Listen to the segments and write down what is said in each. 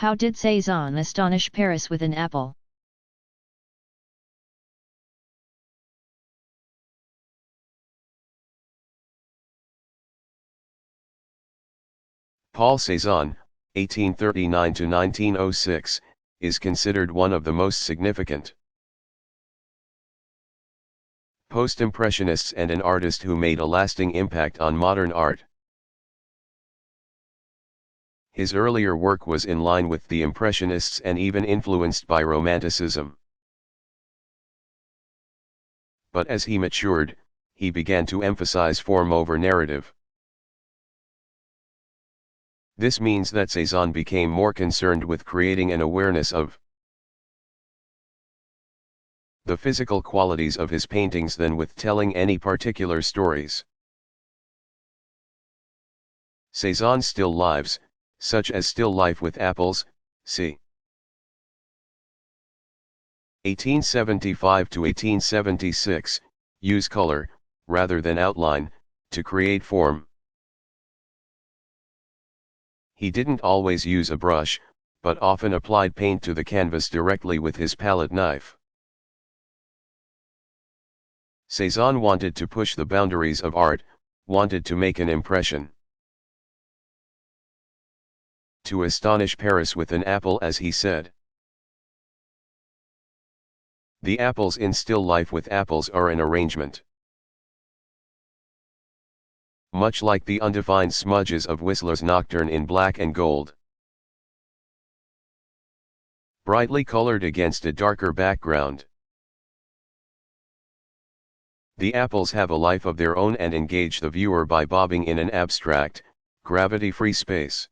How did Cézanne astonish Paris with an apple? Paul Cézanne, 1839 to 1906, is considered one of the most significant post-impressionists and an artist who made a lasting impact on modern art. His earlier work was in line with the Impressionists and even influenced by Romanticism. But as he matured, he began to emphasize form over narrative. This means that Cézanne became more concerned with creating an awareness of the physical qualities of his paintings than with telling any particular stories. Cézanne's still lives, such as Still Life with Apples, c. 1875 to 1876, use color, rather than outline, to create form. He didn't always use a brush, but often applied paint to the canvas directly with his palette knife. Cézanne wanted to push the boundaries of art, wanted to make an impression. To astonish Paris with an apple, as he said. The apples in Still Life with Apples are an arrangement. Much like the undefined smudges of Whistler's Nocturne in black and gold. Brightly colored against a darker background. The apples have a life of their own and engage the viewer by bobbing in an abstract, gravity-free space.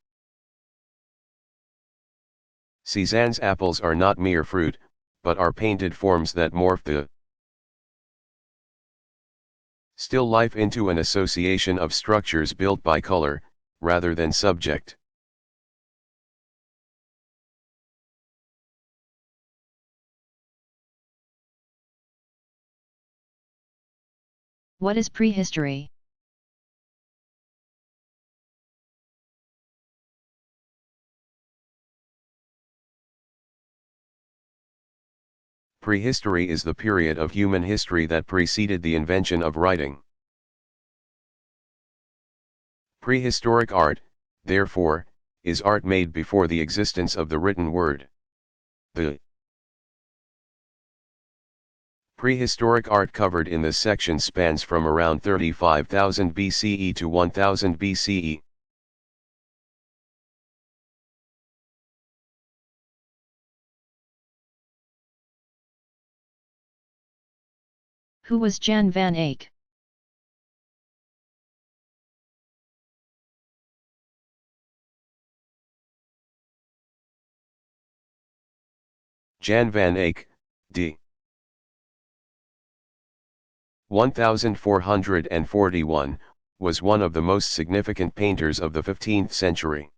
Cézanne's apples are not mere fruit, but are painted forms that morph the still life into an association of structures built by color, rather than subject. What is prehistory? Prehistory is the period of human history that preceded the invention of writing. Prehistoric art, therefore, is art made before the existence of the written word. The prehistoric art covered in this section spans from around 35,000 BCE to 1000 BCE. Who was Jan van Eyck? Jan van Eyck, d. 1441, was one of the most significant painters of the 15th century.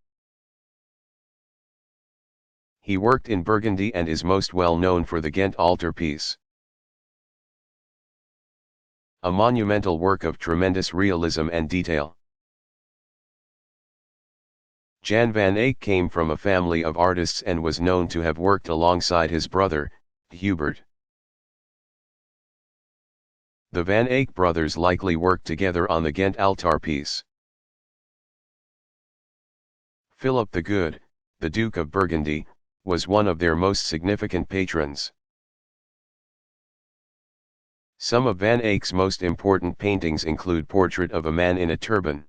He worked in Burgundy and is most well known for the Ghent altarpiece, a monumental work of tremendous realism and detail. Jan van Eyck came from a family of artists and was known to have worked alongside his brother, Hubert. The Van Eyck brothers likely worked together on the Ghent altarpiece. Philip the Good, the Duke of Burgundy, was one of their most significant patrons. Some of Van Eyck's most important paintings include Portrait of a Man in a Turban,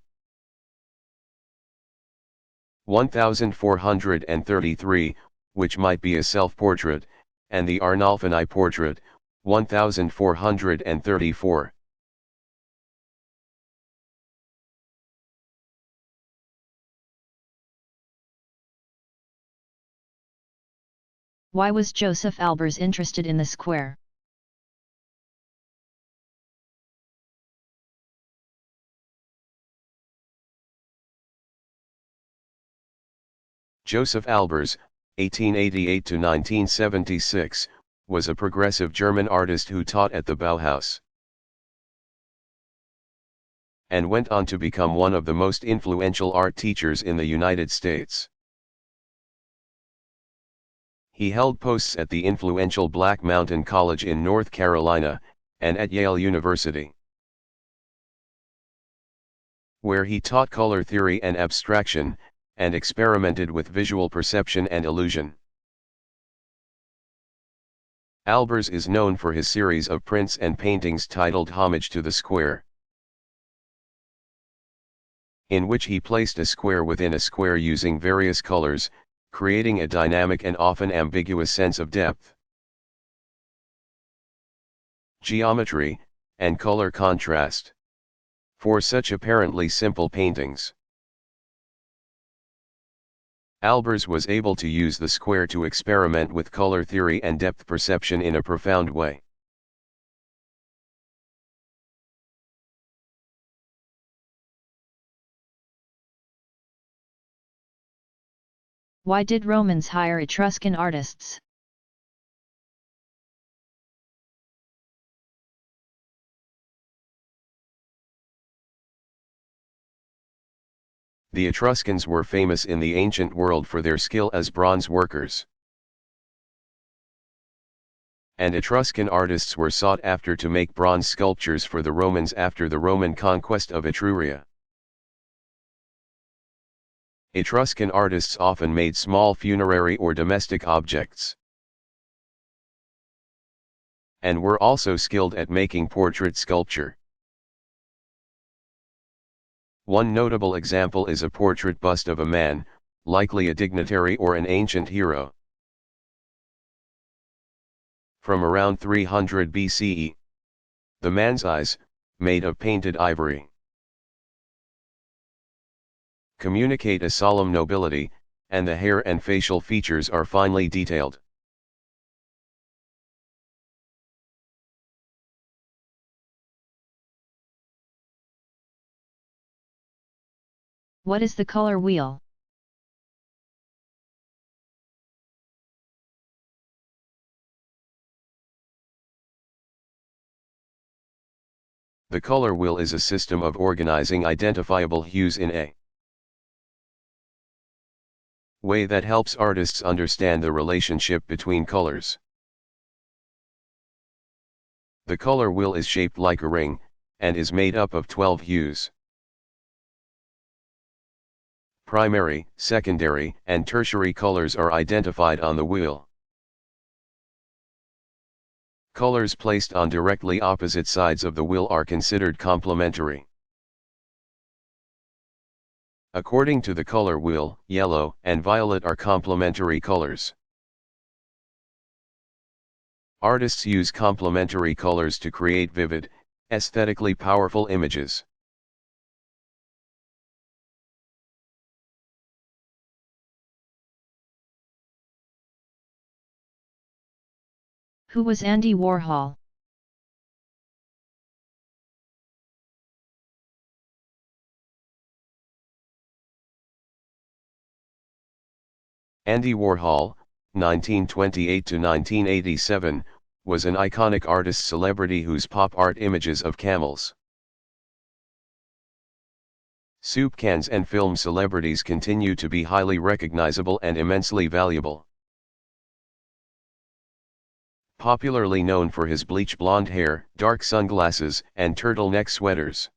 1433, which might be a self-portrait, and the Arnolfini portrait, 1434. Why was Joseph Albers interested in the square? Joseph Albers, 1888 to 1976, was a progressive German artist who taught at the Bauhaus and went on to become one of the most influential art teachers in the United States. He held posts at the influential Black Mountain College in North Carolina, and at Yale University, where he taught color theory and abstraction, and experimented with visual perception and illusion. Albers is known for his series of prints and paintings titled Homage to the Square, in which he placed a square within a square using various colors, creating a dynamic and often ambiguous sense of depth, geometry, and color contrast, for such apparently simple paintings. Albers was able to use the square to experiment with color theory and depth perception in a profound way. Why did Romans hire Etruscan artists? The Etruscans were famous in the ancient world for their skill as bronze workers, and Etruscan artists were sought after to make bronze sculptures for the Romans after the Roman conquest of Etruria. Etruscan artists often made small funerary or domestic objects, and were also skilled at making portrait sculpture. One notable example is a portrait bust of a man, likely a dignitary or an ancient hero, from around 300 BCE. The man's eyes, made of painted ivory, communicate a solemn nobility, and the hair and facial features are finely detailed. What is the color wheel? The color wheel is a system of organizing identifiable hues in a way that helps artists understand the relationship between colors. The color wheel is shaped like a ring, and is made up of 12 hues. Primary, secondary, and tertiary colors are identified on the wheel. Colors placed on directly opposite sides of the wheel are considered complementary. According to the color wheel, yellow and violet are complementary colors. Artists use complementary colors to create vivid, aesthetically powerful images. Who was Andy Warhol? Andy Warhol, 1928 to 1987, was an iconic artist celebrity whose pop art images of camels, soup cans and film celebrities continue to be highly recognizable and immensely valuable. Popularly known for his bleach blonde hair, dark sunglasses, and turtleneck sweaters,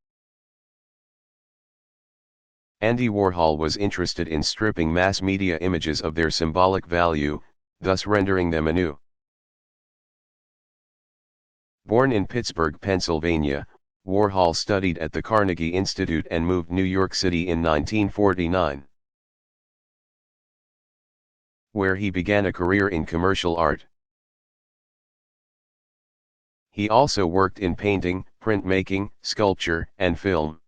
Andy Warhol was interested in stripping mass media images of their symbolic value, thus rendering them anew. Born in Pittsburgh, Pennsylvania, Warhol studied at the Carnegie Institute and moved to New York City in 1949, where he began a career in commercial art. He also worked in painting, printmaking, sculpture, and film.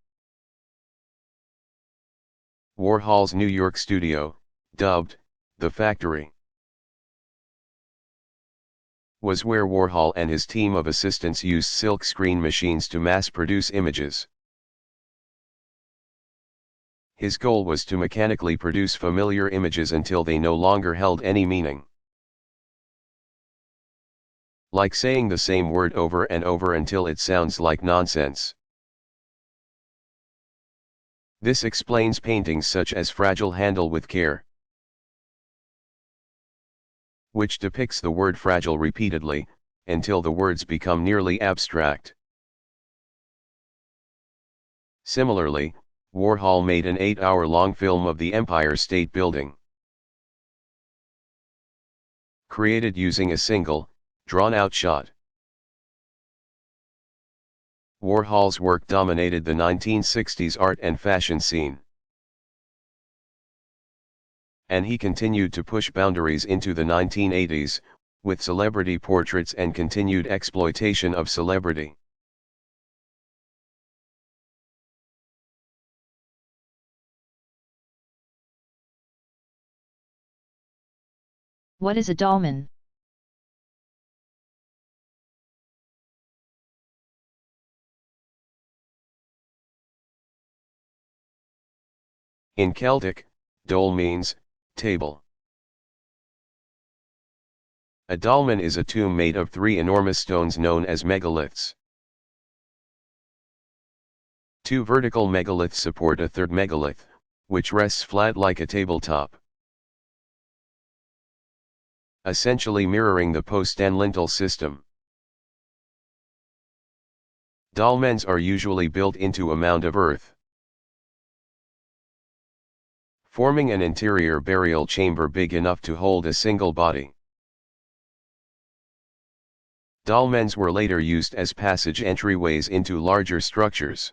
Warhol's New York studio, dubbed The Factory, was where Warhol and his team of assistants used silk screen machines to mass-produce images. His goal was to mechanically produce familiar images until they no longer held any meaning. Like saying the same word over and over until it sounds like nonsense. This explains paintings such as Fragile Handle with Care, which depicts the word fragile repeatedly, until the words become nearly abstract. Similarly, Warhol made an 8-hour-long film of the Empire State Building. Created using a single, drawn-out shot. Warhol's work dominated the 1960s art and fashion scene. And he continued to push boundaries into the 1980s, with celebrity portraits and continued exploitation of celebrity. What is a dolmen? In Celtic, dole means table. A dolmen is a tomb made of 3 enormous stones known as megaliths. 2 vertical megaliths support a third megalith, which rests flat like a tabletop, essentially mirroring the post and lintel system. Dolmens are usually built into a mound of earth, forming an interior burial chamber big enough to hold a single body. Dolmens were later used as passage entryways into larger structures.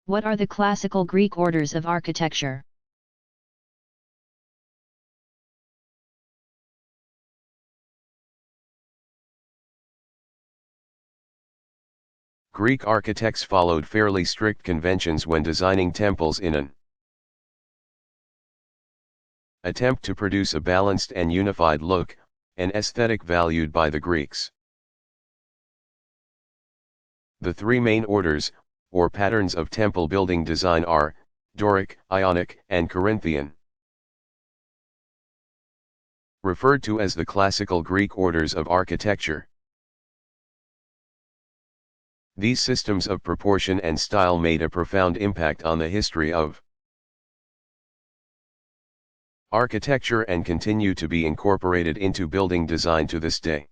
What are the classical Greek orders of architecture? Greek architects followed fairly strict conventions when designing temples in an attempt to produce a balanced and unified look, an aesthetic valued by the Greeks. The 3 main orders, or patterns of temple building design are Doric, Ionic, and Corinthian. Referred to as the classical Greek orders of architecture. These systems of proportion and style made a profound impact on the history of architecture and continue to be incorporated into building design to this day.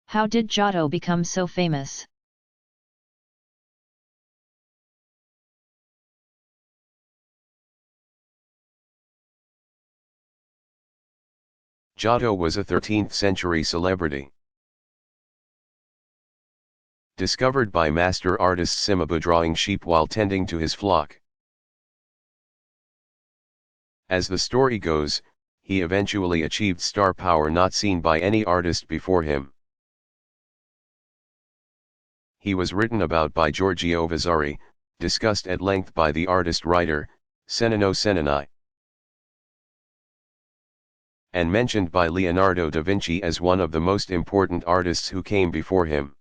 How did Giotto become so famous? Giotto was a 13th century celebrity. Discovered by master artist Cimabue drawing sheep while tending to his flock. As the story goes, he eventually achieved star power not seen by any artist before him. He was written about by Giorgio Vasari, discussed at length by the artist-writer, Cennino Cennini, and mentioned by Leonardo da Vinci as one of the most important artists who came before him.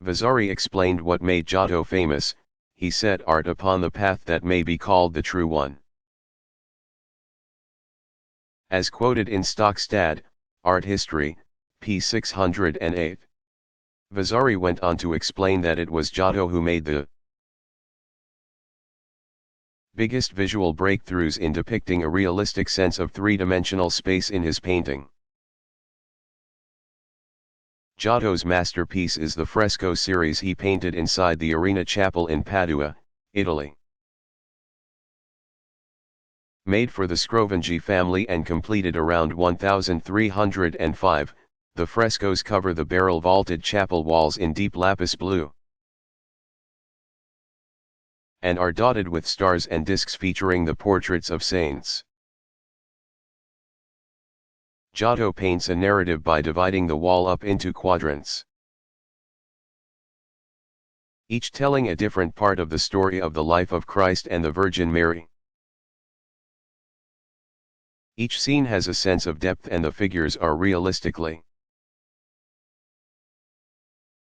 Vasari explained what made Giotto famous. He set art upon the path that may be called the true one. As quoted in Stockstad, Art History, p. 608. Vasari went on to explain that it was Giotto who made the biggest visual breakthroughs in depicting a realistic sense of three-dimensional space in his painting. Giotto's masterpiece is the fresco series he painted inside the Arena Chapel in Padua, Italy. Made for the Scrovegni family and completed around 1305, the frescoes cover the barrel-vaulted chapel walls in deep lapis blue, and are dotted with stars and discs featuring the portraits of saints. Giotto paints a narrative by dividing the wall up into quadrants, each telling a different part of the story of the life of Christ and the Virgin Mary. Each scene has a sense of depth and the figures are realistically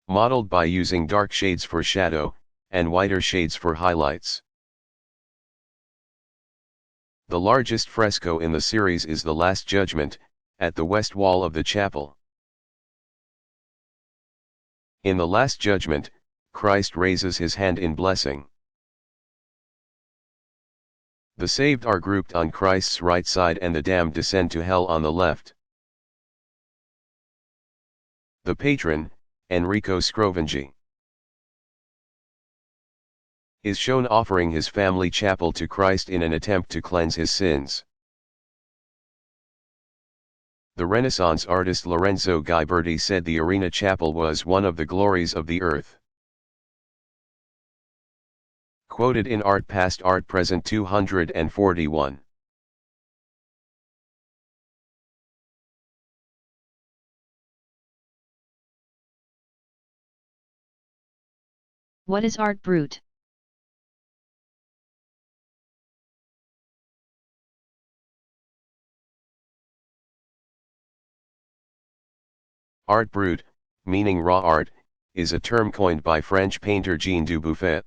modeled by using dark shades for shadow, and whiter shades for highlights. The largest fresco in the series is the Last Judgment, at the west wall of the chapel. In the Last Judgment, Christ raises his hand in blessing. The saved are grouped on Christ's right side and the damned descend to hell on the left. The patron, Enrico Scrovingi, is shown offering his family chapel to Christ in an attempt to cleanse his sins. The Renaissance artist Lorenzo Ghiberti said the Arena Chapel was one of the glories of the earth. Quoted in Art Past Art Present 241. What is art brut? Art brut, meaning raw art, is a term coined by French painter Jean Dubuffet.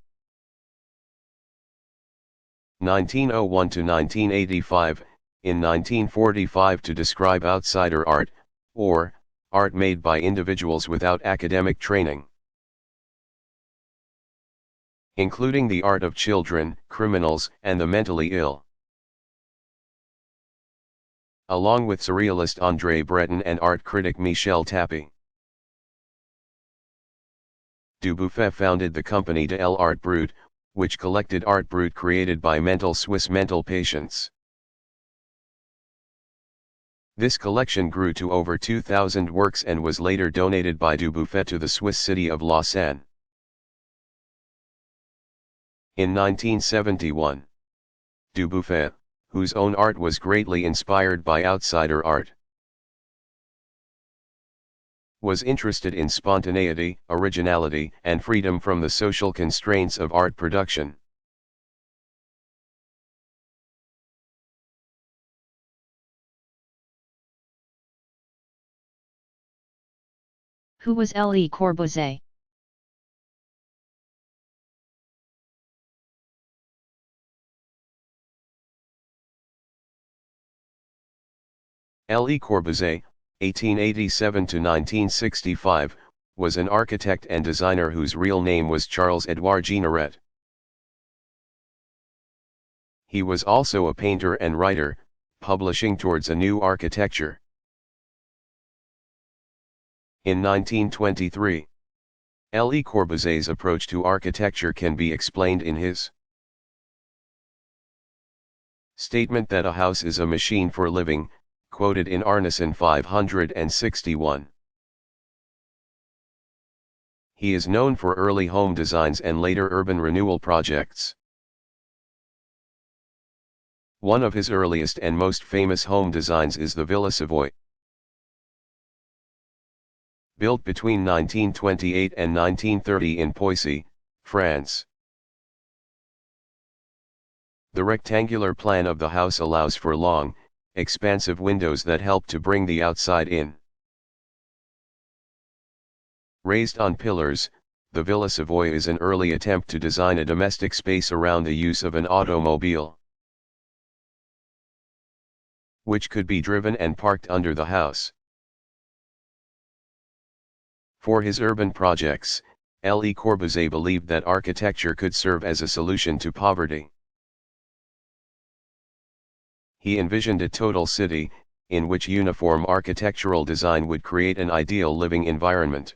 1901 to 1985, in 1945 to describe outsider art, or, art made by individuals without academic training. Including the art of children, criminals, and the mentally ill. Along with surrealist André Breton and art critic Michel Tapie. Dubuffet founded the company de l'Art Brut, which collected art brut created by Swiss mental patients. This collection grew to over 2,000 works and was later donated by Dubuffet to the Swiss city of Lausanne. In 1971, Dubuffet, whose own art was greatly inspired by outsider art, was interested in spontaneity, originality, and freedom from the social constraints of art production. Who was Le Corbusier? Le Corbusier, 1887 to 1965, was an architect and designer whose real name was Charles-Édouard Jeanneret. He was also a painter and writer, publishing Towards a New Architecture. In 1923, Le Corbusier's approach to architecture can be explained in his statement that a house is a machine for living, quoted in Arneson 561. He is known for early home designs and later urban renewal projects. One of his earliest and most famous home designs is the Villa Savoy. Built between 1928 and 1930 in Poissy, France. The rectangular plan of the house allows for long, expansive windows that help to bring the outside in. Raised on pillars, the Villa Savoy is an early attempt to design a domestic space around the use of an automobile, which could be driven and parked under the house. For his urban projects, Le Corbusier believed that architecture could serve as a solution to poverty. He envisioned a total city, in which uniform architectural design would create an ideal living environment.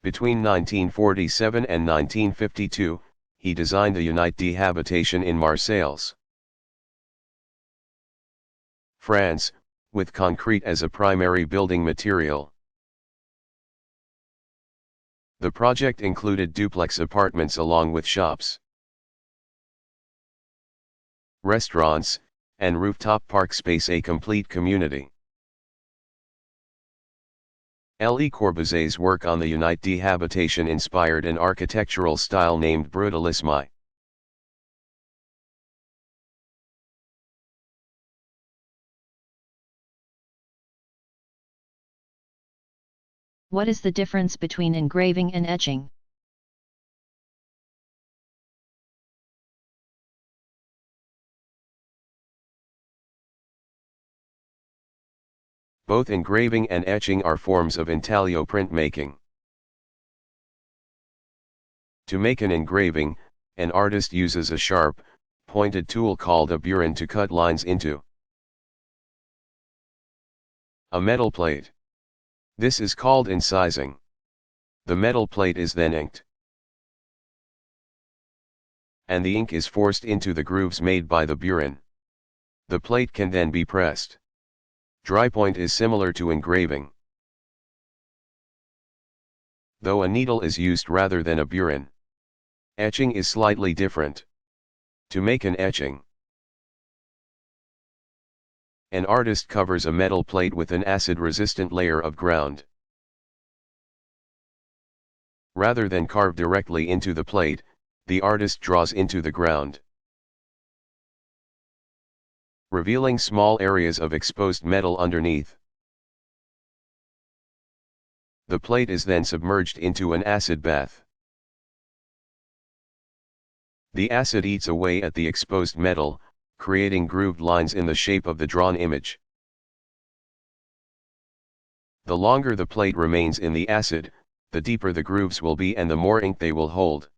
Between 1947 and 1952, he designed the Unité de Habitation in Marseilles, France, with concrete as a primary building material. The project included duplex apartments along with shops, restaurants, and rooftop park space, a complete community. Le Corbusier's work on the Unité de Habitation inspired an architectural style named brutalisme. What is the difference between engraving and etching? Both engraving and etching are forms of intaglio printmaking. To make an engraving, an artist uses a sharp, pointed tool called a burin to cut lines into a metal plate. This is called incising. The metal plate is then inked, and the ink is forced into the grooves made by the burin. The plate can then be pressed. Dry point is similar to engraving, though a needle is used rather than a burin. Etching is slightly different. To make an etching, an artist covers a metal plate with an acid-resistant layer of ground. Rather than carve directly into the plate, the artist draws into the ground, revealing small areas of exposed metal underneath. The plate is then submerged into an acid bath. The acid eats away at the exposed metal, creating grooved lines in the shape of the drawn image. The longer the plate remains in the acid, the deeper the grooves will be and the more ink they will hold.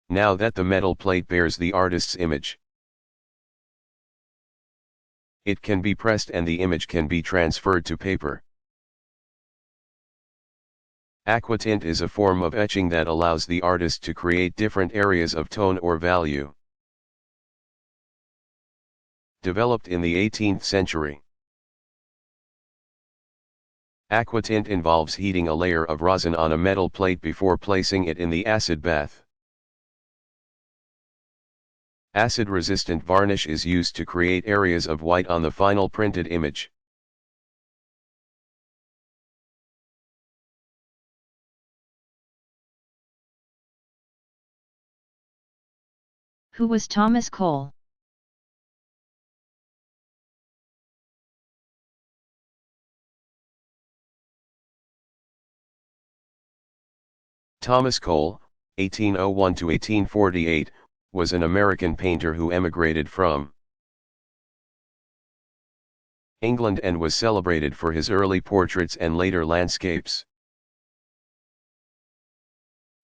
Now that the metal plate bears the artist's image, it can be pressed and the image can be transferred to paper. Aquatint is a form of etching that allows the artist to create different areas of tone or value. Developed in the 18th century. Aquatint involves heating a layer of rosin on a metal plate before placing it in the acid bath. Acid-resistant varnish is used to create areas of white on the final printed image. Who was Thomas Cole? Thomas Cole, 1801 to 1848, was an American painter who emigrated from England and was celebrated for his early portraits and later landscapes.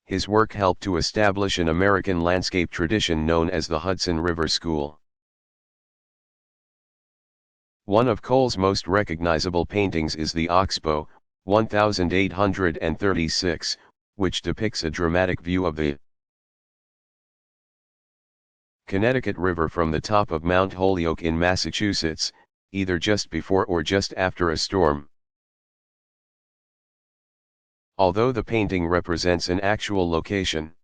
His work helped to establish an American landscape tradition known as the Hudson River School. One of Cole's most recognizable paintings is the Oxbow, 1836, which depicts a dramatic view of the Connecticut River from the top of Mount Holyoke in Massachusetts, either just before or just after a storm. Although the painting represents an actual location,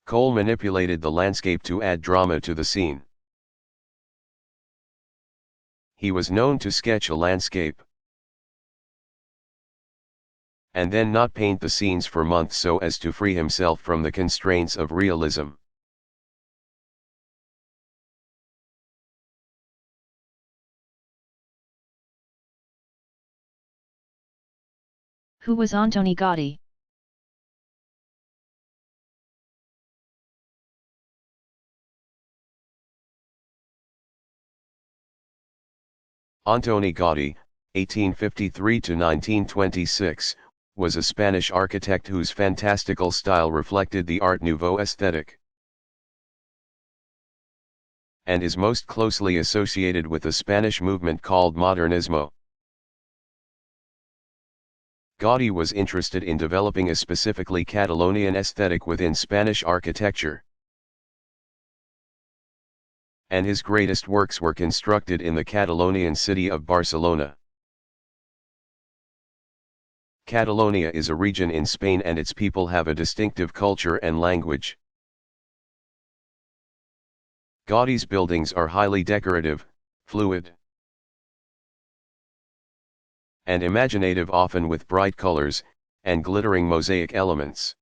Cole manipulated the landscape to add drama to the scene. He was known to sketch a landscape and then not paint the scenes for months so as to free himself from the constraints of realism. Who was Antoni Gaudí? Antoni Gaudí, 1853 to 1926, was a Spanish architect whose fantastical style reflected the Art Nouveau aesthetic, and is most closely associated with the Spanish movement called Modernismo. Gaudí was interested in developing a specifically Catalonian aesthetic within Spanish architecture, and his greatest works were constructed in the Catalonian city of Barcelona. Catalonia is a region in Spain and its people have a distinctive culture and language. Gaudí's buildings are highly decorative, fluid, and imaginative, often with bright colors and glittering mosaic elements.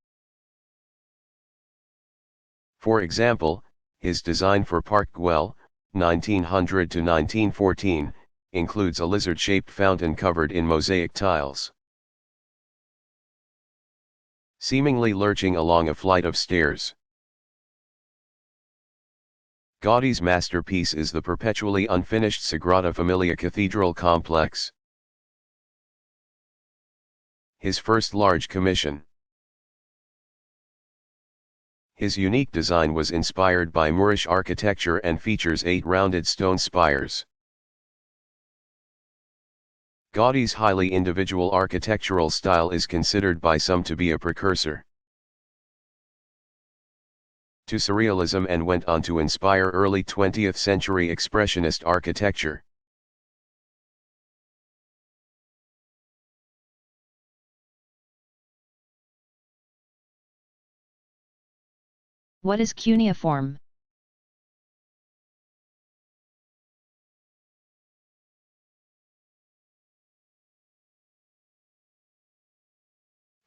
For example, his design for Park Güell, 1900 to 1914, includes a lizard-shaped fountain covered in mosaic tiles, seemingly lurching along a flight of stairs. Gaudi's masterpiece is the perpetually unfinished Sagrada Familia Cathedral complex. His first large commission. His unique design was inspired by Moorish architecture and features 8 rounded stone spires. Gaudi's highly individual architectural style is considered by some to be a precursor to Surrealism and went on to inspire early 20th century Expressionist architecture. What is cuneiform?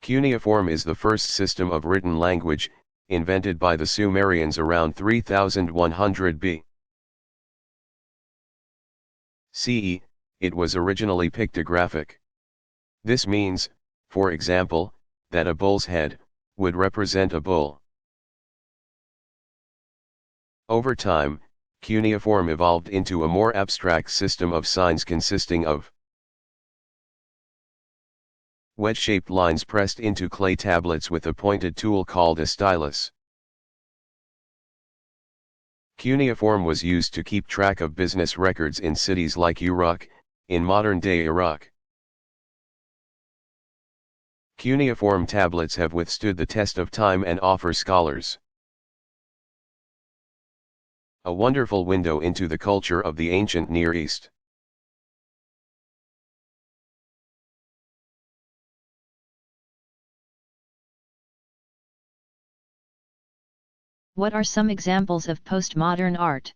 Cuneiform is the first system of written language, invented by the Sumerians around 3100 B. CE. It was originally pictographic. This means, for example, that a bull's head would represent a bull. Over time, cuneiform evolved into a more abstract system of signs consisting of wedge-shaped lines pressed into clay tablets with a pointed tool called a stylus. Cuneiform was used to keep track of business records in cities like Uruk, in modern-day Iraq. Cuneiform tablets have withstood the test of time and offer scholars a wonderful window into the culture of the ancient Near East. What are some examples of postmodern art?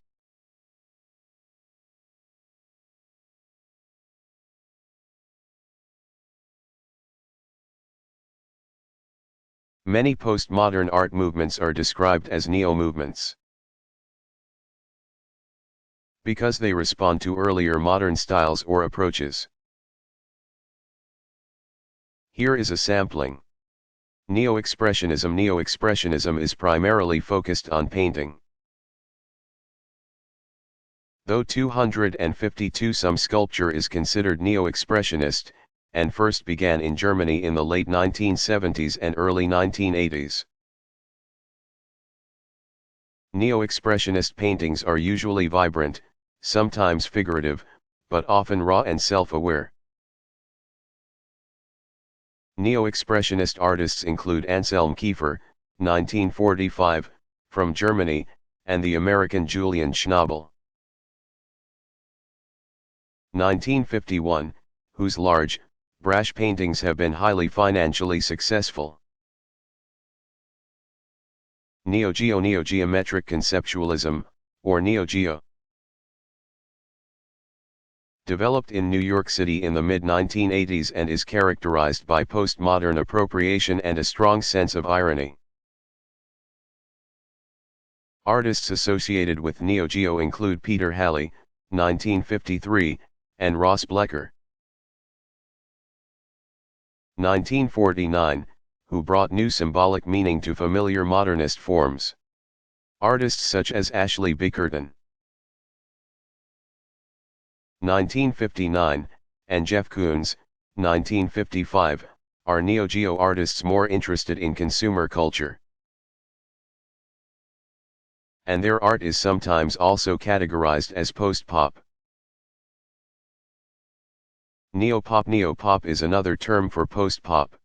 Many postmodern art movements are described as neo-movements because they respond to earlier modern styles or approaches. Here is a sampling. Neo-expressionism. Neo-expressionism is primarily focused on painting. Though 252 some sculpture is considered neo-expressionist, and first began in Germany in the late 1970s and early 1980s. Neo-expressionist paintings are usually vibrant, sometimes figurative, but often raw and self-aware. Neo-expressionist artists include Anselm Kiefer, 1945, from Germany, and the American Julian Schnabel, 1951, whose large, brash paintings have been highly financially successful. Neo-Geo. Neo-geometric conceptualism, or Neo-Geo, developed in New York City in the mid-1980s and is characterized by postmodern appropriation and a strong sense of irony. Artists associated with Neo-Geo include Peter Halley, 1953, and Ross Blecker, 1949, who brought new symbolic meaning to familiar modernist forms. Artists such as Ashley Bickerton, 1959, and Jeff Koons, 1955, are Neo-Geo artists more interested in consumer culture. And their art is sometimes also categorized as post-pop. Neopop. Neopop is another term for post-pop,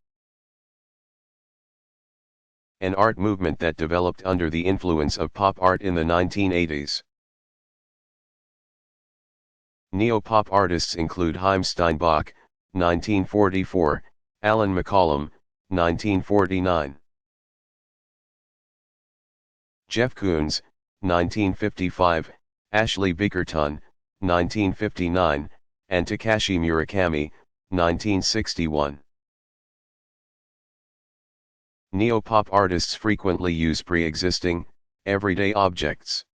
an art movement that developed under the influence of pop art in the 1980s. Neopop artists include Haim Steinbach, 1944, Alan McCollum, 1949. Jeff Koons, 1955, Ashley Bickerton, 1959, and Takashi Murakami, 1961. Neopop artists frequently use pre-existing, everyday objects,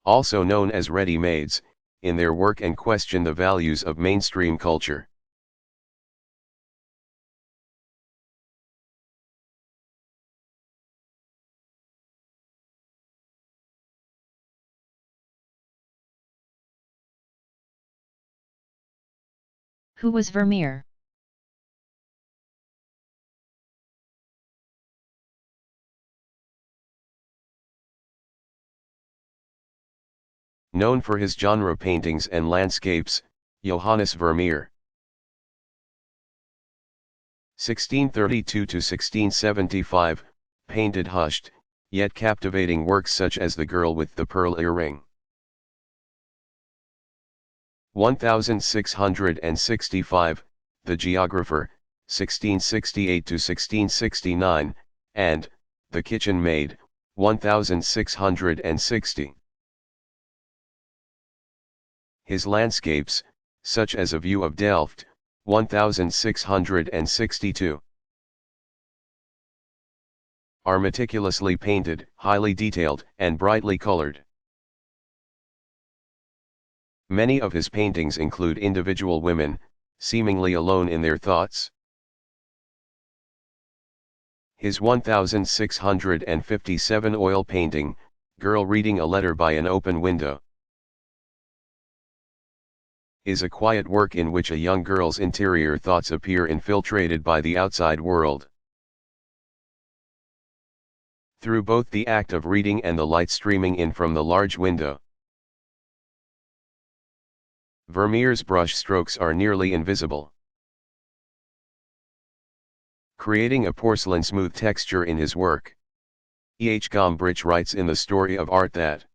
also known as ready-mades, in their work and question the values of mainstream culture. Who was Vermeer? Known for his genre paintings and landscapes, Johannes Vermeer. 1632 to 1675, painted hushed, yet captivating works such as The Girl with the Pearl Earring. 1665, The Geographer, 1668 to 1669, and The Kitchen Maid, 1660. His landscapes, such as A View of Delft, 1662, are meticulously painted, highly detailed, and brightly colored. Many of his paintings include individual women, seemingly alone in their thoughts. His 1657 oil painting, Girl Reading a Letter by an Open Window, is a quiet work in which a young girl's interior thoughts appear infiltrated by the outside world. Through both the act of reading and the light streaming in from the large window. Vermeer's brush strokes are nearly invisible, creating a porcelain-smooth texture in his work. E. H. Gombrich writes in The Story of Art that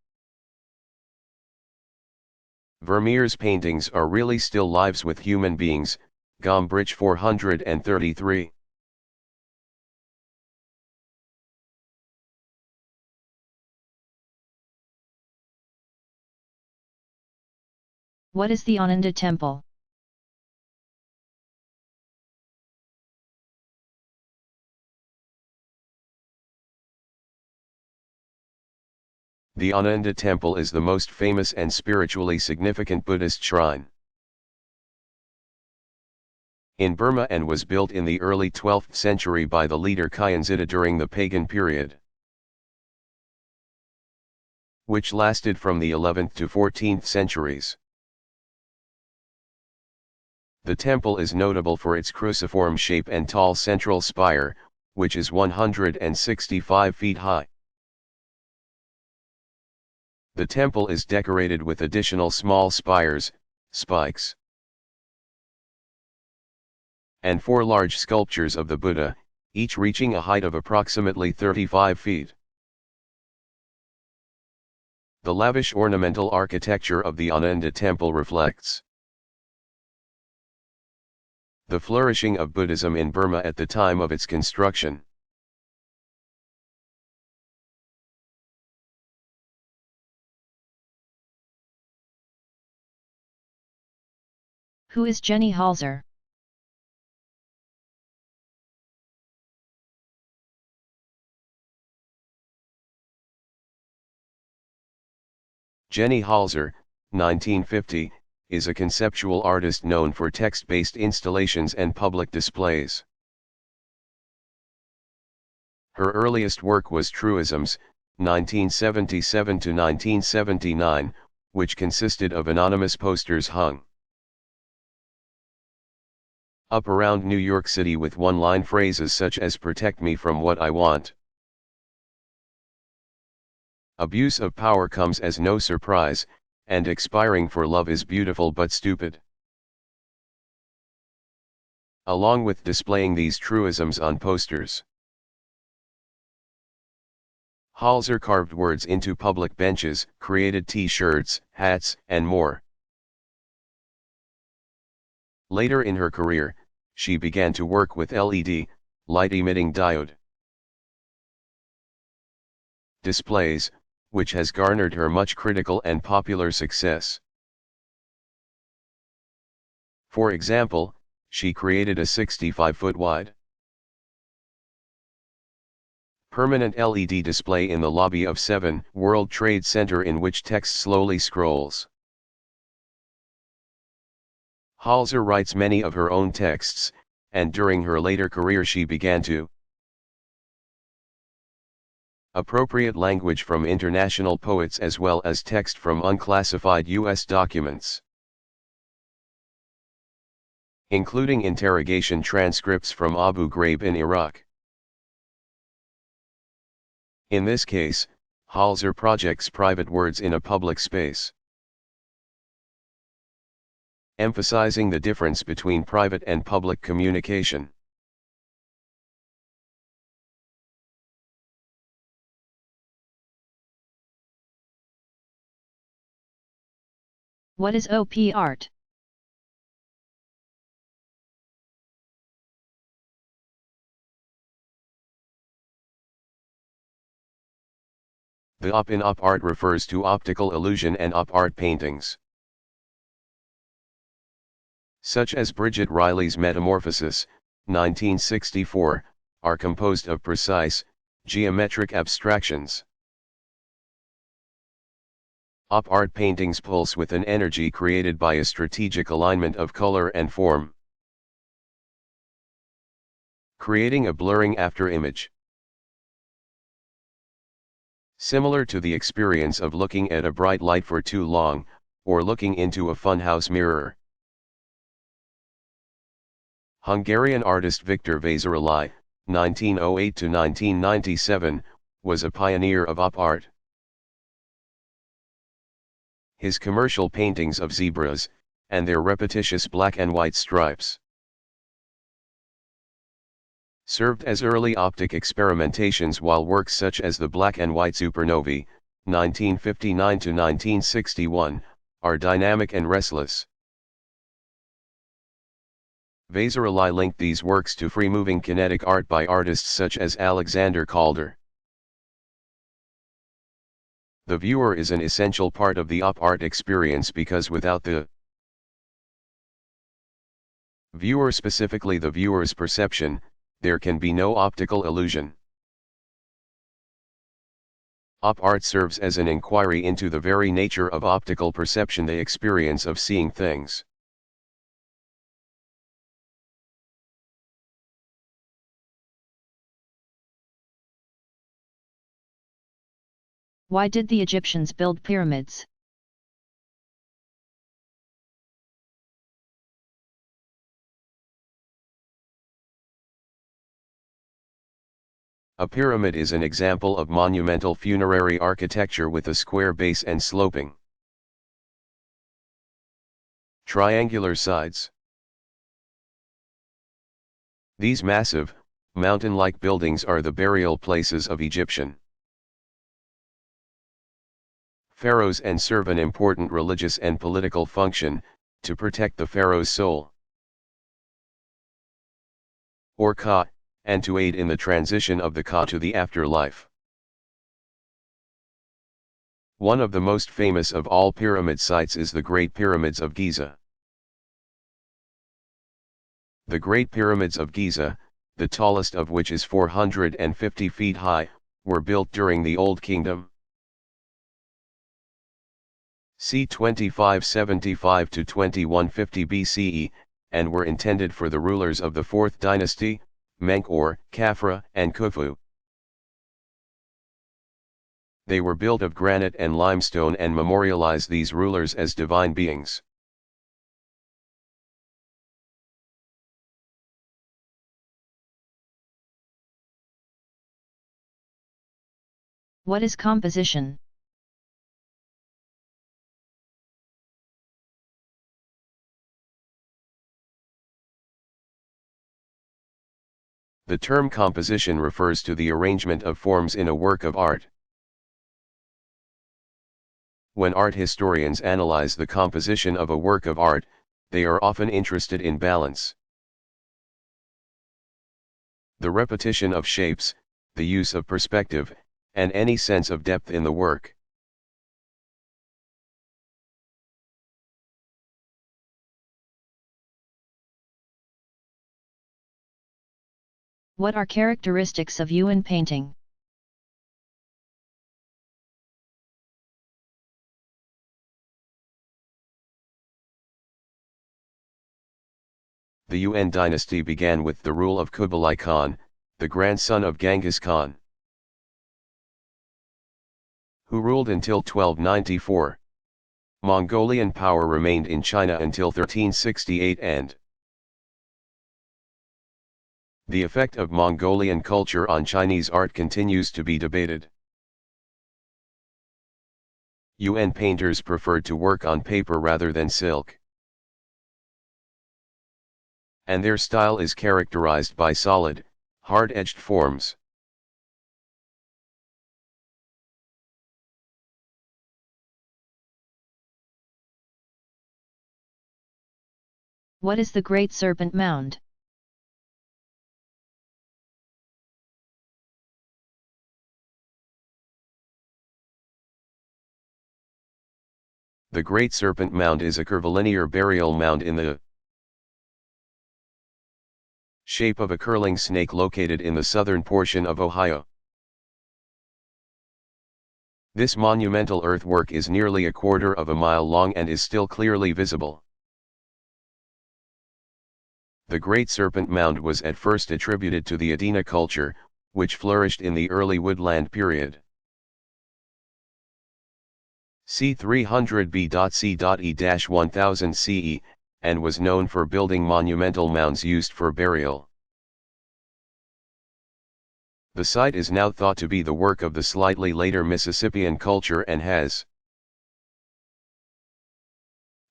Vermeer's paintings are really still lives with human beings, Gombrich 433. What is the Ananda Temple? The Ananda Temple is the most famous and spiritually significant Buddhist shrine in Burma and was built in the early 12th century by the leader Kyanzitta during the pagan period, which lasted from the 11th to 14th centuries. The temple is notable for its cruciform shape and tall central spire, which is 165 feet high. The temple is decorated with additional small spires, spikes, and 4 large sculptures of the Buddha, each reaching a height of approximately 35 feet. The lavish ornamental architecture of the Ananda Temple reflects the flourishing of Buddhism in Burma at the time of its construction. Who is Jenny Halser? Jenny Halser, 1950, is a conceptual artist known for text-based installations and public displays. Her earliest work was Truisms, 1977 to 1979, which consisted of anonymous posters hung up around New York City with one-line phrases such as "Protect me from what I want." Abuse of power comes as no surprise, and expiring for love is beautiful but stupid. Along with displaying these truisms on posters, Halser carved words into public benches, created T-shirts, hats, and more. Later in her career, she began to work with LED, light-emitting diode displays, which has garnered her much critical and popular success. For example, she created a 65-foot wide permanent LED display in the lobby of 7 World Trade Center in which text slowly scrolls. Halser writes many of her own texts, and during her later career she began to appropriate language from international poets as well as text from unclassified U.S. documents. including interrogation transcripts from Abu Ghraib in Iraq. In this case, Halzer projects private words in a public space, emphasizing the difference between private and public communication. What is OP art? The op in op art refers to optical illusion and op art paintings, such as Bridget Riley's Metamorphosis, 1964, are composed of precise, geometric abstractions. Op art paintings pulse with an energy created by a strategic alignment of color and form, creating a blurring afterimage. Similar to the experience of looking at a bright light for too long, or looking into a funhouse mirror. Hungarian artist Viktor Vásárhelyi, 1908–1997, was a pioneer of op art. His commercial paintings of zebras, and their repetitious black and white stripes, served as early optic experimentations, while works such as the black and white supernovae, 1959–1961, are dynamic and restless. Vásárhelyi linked these works to free-moving kinetic art by artists such as Alexander Calder. The viewer is an essential part of the op art experience because without the viewer, specifically the viewer's perception, there can be no optical illusion. Op art serves as an inquiry into the very nature of optical perception, the experience of seeing things. Why did the Egyptians build pyramids? A pyramid is an example of monumental funerary architecture with a square base and sloping, triangular sides. These massive, mountain-like buildings are the burial places of Egyptian pharaohs and serve an important religious and political function, to protect the pharaoh's soul, or Ka, and to aid in the transition of the Ka to the afterlife. One of the most famous of all pyramid sites is the Great Pyramids of Giza. The Great Pyramids of Giza, the tallest of which is 450 feet high, were built during the Old Kingdom, c. 2575 to 2150 BCE, and were intended for the rulers of the 4th dynasty, Menkaure, Khafra, and Khufu. They were built of granite and limestone and memorialize these rulers as divine beings. What is composition? The term composition refers to the arrangement of forms in a work of art. When art historians analyze the composition of a work of art, they are often interested in balance. The repetition of shapes, the use of perspective, and any sense of depth in the work. What are characteristics of Yuan painting? The Yuan dynasty began with the rule of Kublai Khan, the grandson of Genghis Khan, who ruled until 1294. Mongolian power remained in China until 1368 and The effect of Mongolian culture on Chinese art continues to be debated. Yuan painters preferred to work on paper rather than silk, and their style is characterized by solid, hard-edged forms. What is the Great Serpent Mound? The Great Serpent Mound is a curvilinear burial mound in the shape of a curling snake located in the southern portion of Ohio. This monumental earthwork is nearly 1/4 of a mile long and is still clearly visible. The Great Serpent Mound was at first attributed to the Adena culture, which flourished in the early woodland period. C 300 B.C.E-1000 CE, and was known for building monumental mounds used for burial. The site is now thought to be the work of the slightly later Mississippian culture and has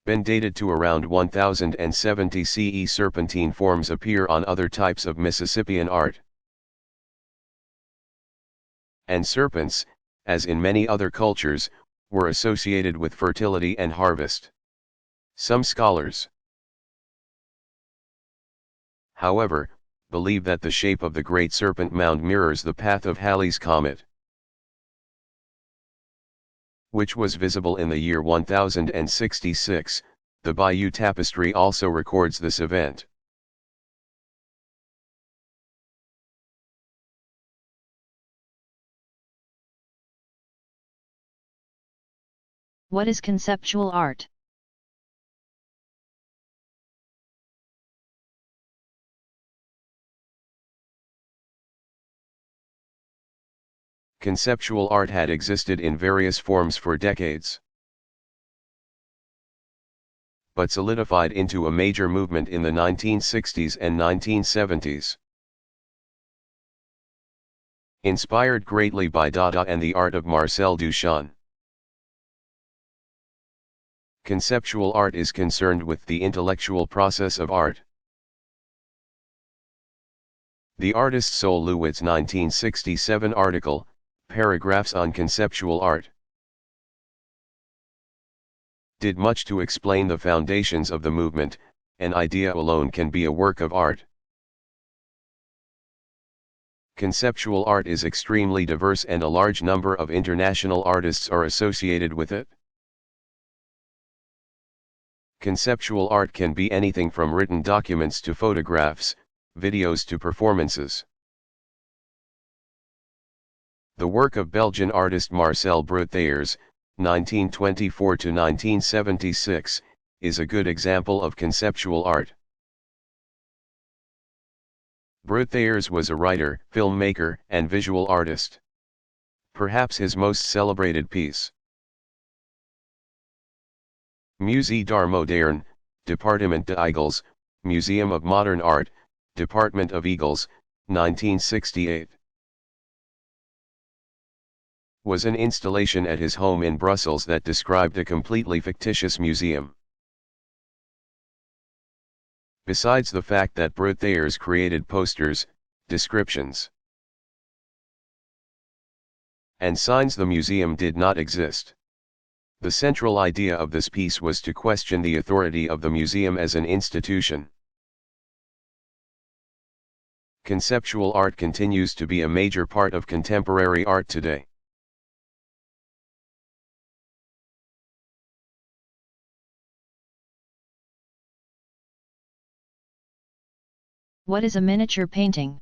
been dated to around 1070 CE. Serpentine forms appear on other types of Mississippian art, and serpents, as in many other cultures, were associated with fertility and harvest. Some scholars, however, believe that the shape of the Great Serpent Mound mirrors the path of Halley's Comet, which was visible in the year 1066. The Bayeux Tapestry also records this event. What is conceptual art? Conceptual art had existed in various forms for decades, but solidified into a major movement in the 1960s and 1970s. Inspired greatly by Dada and the art of Marcel Duchamp. Conceptual art is concerned with the intellectual process of art. The artist Sol LeWitt's 1967 article, Paragraphs on Conceptual Art, did much to explain the foundations of the movement. An idea alone can be a work of art. Conceptual art is extremely diverse and a large number of international artists are associated with it. Conceptual art can be anything from written documents to photographs, videos to performances. The work of Belgian artist Marcel Breuthers, 1924 to 1976, is a good example of conceptual art. Breuthers was a writer, filmmaker, and visual artist. Perhaps his most celebrated piece, Musée d'Art Moderne, Département d'Eagles, Museum of Modern Art, Department of Eagles, 1968. Was an installation at his home in Brussels that described a completely fictitious museum. Besides the fact that Breuthers created posters, descriptions, and signs, the museum did not exist. The central idea of this piece was to question the authority of the museum as an institution. Conceptual art continues to be a major part of contemporary art today. What is a miniature painting?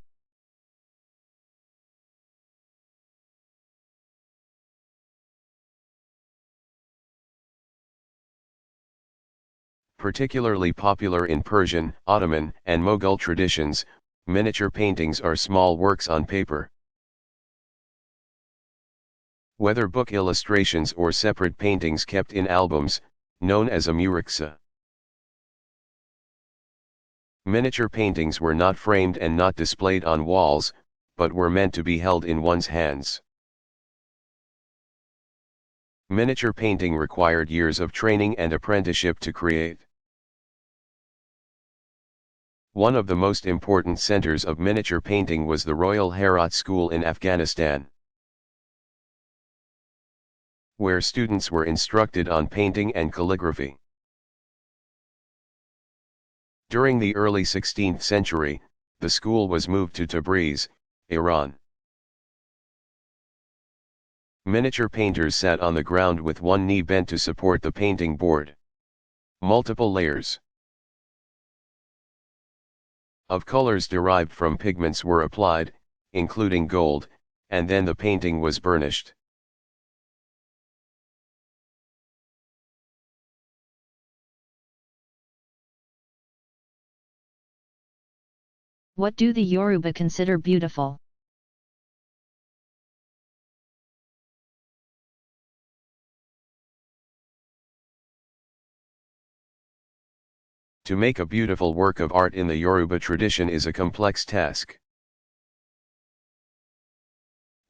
Particularly popular in Persian, Ottoman, and Mughal traditions, miniature paintings are small works on paper. Whether book illustrations or separate paintings kept in albums, known as a muriksa. Miniature paintings were not framed and not displayed on walls, but were meant to be held in one's hands. Miniature painting required years of training and apprenticeship to create. One of the most important centers of miniature painting was the Royal Herat School in Afghanistan, where students were instructed on painting and calligraphy. During the early 16th century, the school was moved to Tabriz, Iran. Miniature painters sat on the ground with one knee bent to support the painting board. Multiple layers of colors derived from pigments were applied, including gold, and then the painting was burnished. What do the Yoruba consider beautiful? To make a beautiful work of art in the Yoruba tradition is a complex task,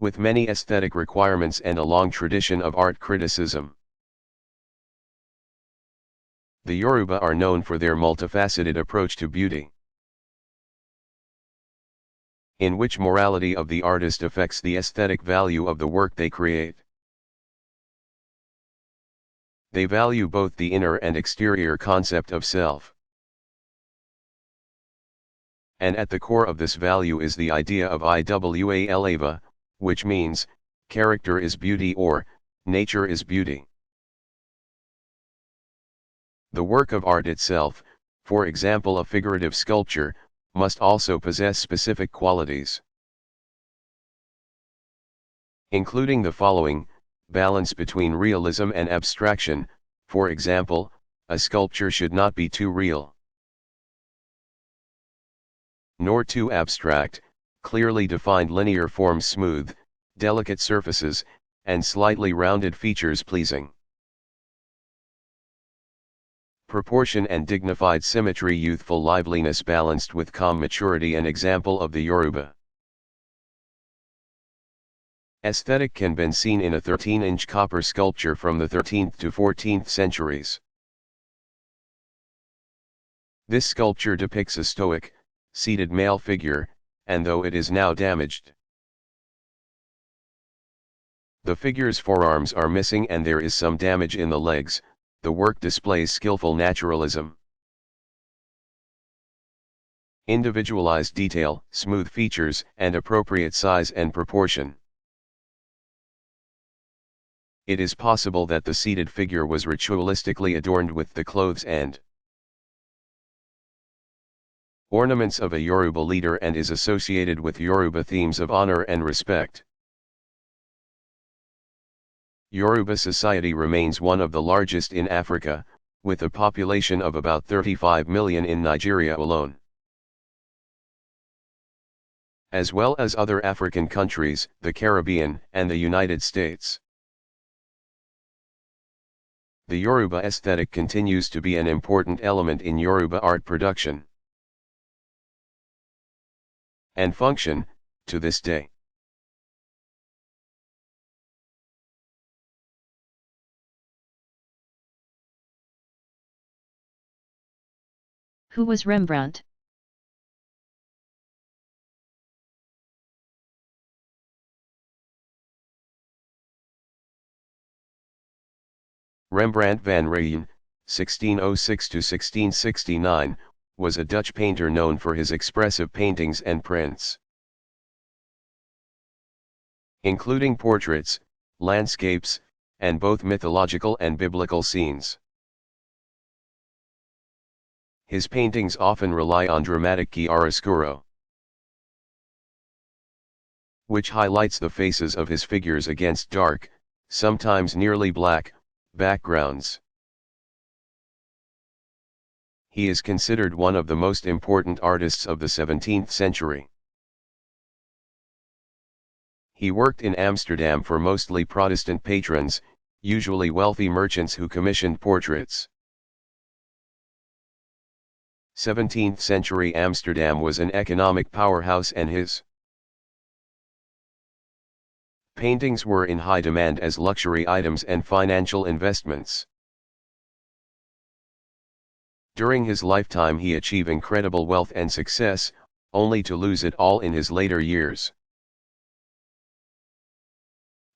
with many aesthetic requirements and a long tradition of art criticism. The Yoruba are known for their multifaceted approach to beauty, in which morality of the artist affects the aesthetic value of the work they create. They value both the inner and exterior concept of self. And at the core of this value is the idea of iwa, which means, character is beauty or, nature is beauty. The work of art itself, for example a figurative sculpture, must also possess specific qualities, including the following: balance between realism and abstraction. For example, a sculpture should not be too real, nor too abstract, clearly defined linear forms smooth, delicate surfaces, and slightly rounded features pleasing. Proportion and dignified symmetry, youthful liveliness balanced with calm maturity. An example of the Yoruba aesthetic can be seen in a 13-inch copper sculpture from the 13th to 14th centuries. This sculpture depicts a stoic, seated male figure, and though it is now damaged, the figure's forearms are missing and there is some damage in the legs. The work displays skillful naturalism, individualized detail, smooth features, and appropriate size and proportion. It is possible that the seated figure was ritualistically adorned with the clothes and ornaments of a Yoruba leader and is associated with Yoruba themes of honor and respect. Yoruba society remains one of the largest in Africa, with a population of about 35 million in Nigeria alone, as well as other African countries, the Caribbean, and the United States. The Yoruba aesthetic continues to be an important element in Yoruba art production and function, to this day. Who was Rembrandt? Rembrandt van Rijn, 1606–1669, was a Dutch painter known for his expressive paintings and prints, including portraits, landscapes, and both mythological and biblical scenes. His paintings often rely on dramatic chiaroscuro, which highlights the faces of his figures against dark, sometimes nearly black, backgrounds. He is considered one of the most important artists of the 17th century. He worked in Amsterdam for mostly Protestant patrons, usually wealthy merchants who commissioned portraits. 17th century Amsterdam was an economic powerhouse and his paintings were in high demand as luxury items and financial investments. During his lifetime he achieved incredible wealth and success, only to lose it all in his later years.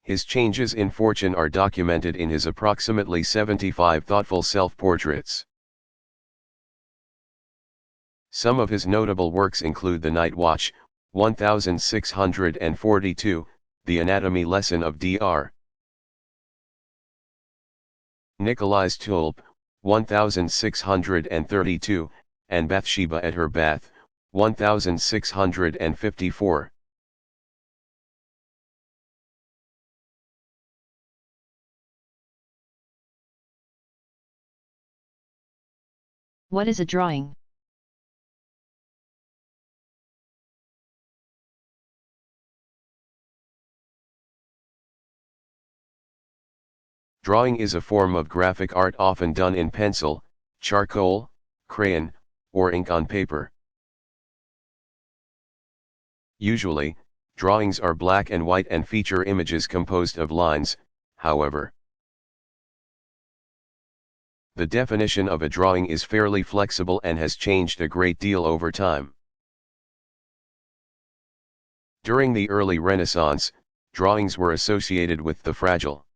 His changes in fortune are documented in his approximately 75 thoughtful self-portraits. Some of his notable works include The Night Watch, 1642, The Anatomy Lesson of Dr. Nikolai's Tulip, 1632, and Bathsheba at her bath, 1654. What is a drawing? Drawing is a form of graphic art often done in pencil, charcoal, crayon, or ink on paper. Usually, drawings are black and white and feature images composed of lines, however. The definition of a drawing is fairly flexible and has changed a great deal over time. During the early Renaissance, drawings were associated with the fragile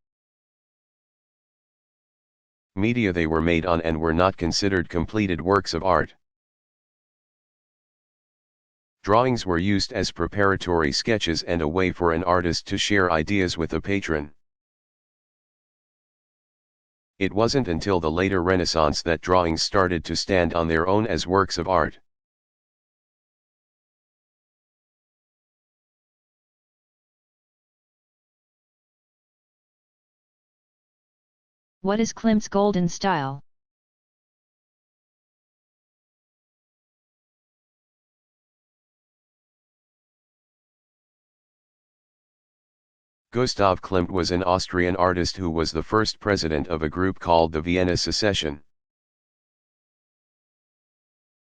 media they were made on and were not considered completed works of art. Drawings were used as preparatory sketches and a way for an artist to share ideas with a patron. It wasn't until the later Renaissance that drawings started to stand on their own as works of art. What is Klimt's golden style? Gustav Klimt was an Austrian artist who was the first president of a group called the Vienna Secession.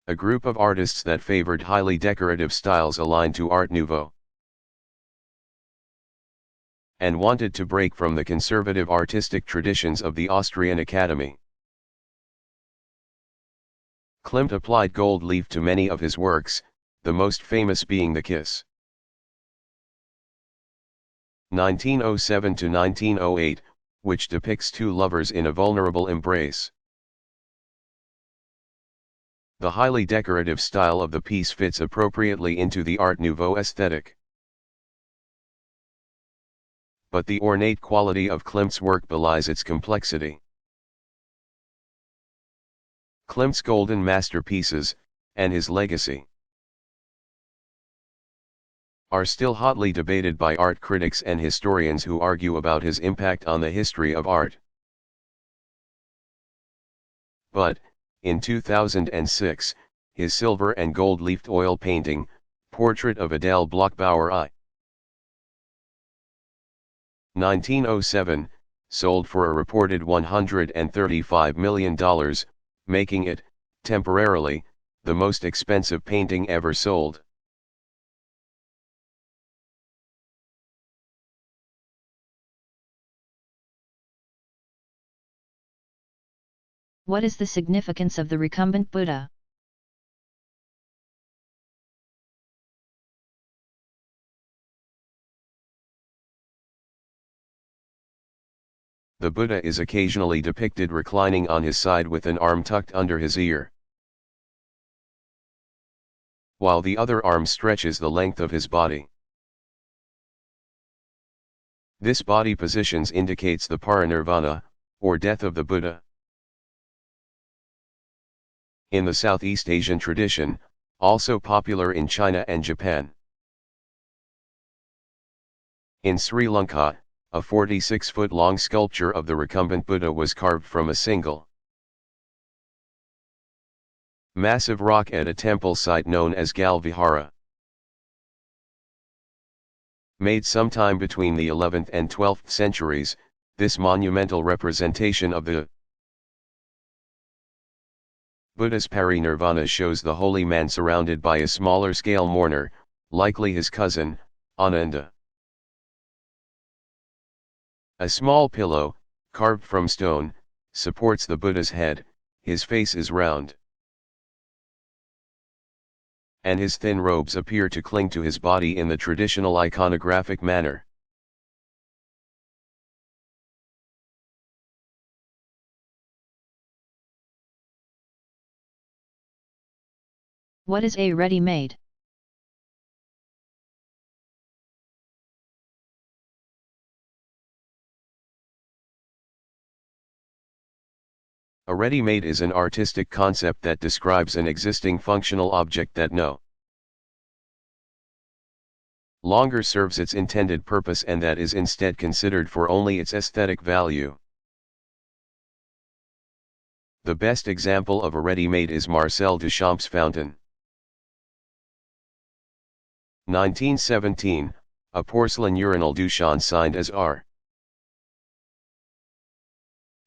A group of artists that favored highly decorative styles aligned to Art Nouveau, and wanted to break from the conservative artistic traditions of the Austrian Academy. Klimt applied gold leaf to many of his works, the most famous being The Kiss. 1907 to 1908, which depicts two lovers in a vulnerable embrace. The highly decorative style of the piece fits appropriately into the Art Nouveau aesthetic. But the ornate quality of Klimt's work belies its complexity. Klimt's golden masterpieces, and his legacy, are still hotly debated by art critics and historians who argue about his impact on the history of art. But, in 2006, his silver and gold leafed oil painting, Portrait of Adele Bloch-Bauer I. 1907, sold for a reported $135 million, making it, temporarily, the most expensive painting ever sold. What is the significance of the recumbent Buddha? The Buddha is occasionally depicted reclining on his side with an arm tucked under his ear, while the other arm stretches the length of his body. This body positions indicates the parinirvana, or death of the Buddha. In the Southeast Asian tradition, also popular in China and Japan. In Sri Lanka, a 46-foot-long sculpture of the recumbent Buddha was carved from a single massive rock at a temple site known as Galvihara. Made sometime between the 11th and 12th centuries, this monumental representation of the Buddha's parinirvana shows the holy man surrounded by a smaller scale mourner, likely his cousin, Ananda. A small pillow, carved from stone, supports the Buddha's head, his face is round, and his thin robes appear to cling to his body in the traditional iconographic manner. What is a ready-made? A ready-made is an artistic concept that describes an existing functional object that no longer serves its intended purpose and that is instead considered for only its aesthetic value. The best example of a ready-made is Marcel Duchamp's fountain. 1917, a porcelain urinal Duchamp signed as R.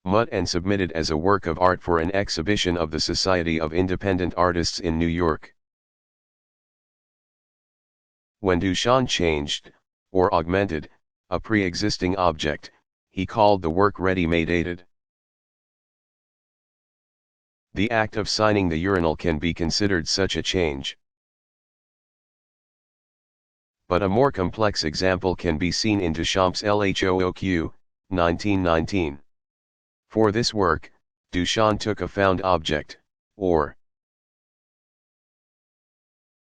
Mutt and submitted as a work of art for an exhibition of the Society of Independent Artists in New York. When Duchamp changed, or augmented, a pre-existing object, he called the work ready-made. The act of signing the urinal can be considered such a change. But a more complex example can be seen in Duchamp's LHOOQ, 1919. For this work, Duchamp took a found object, or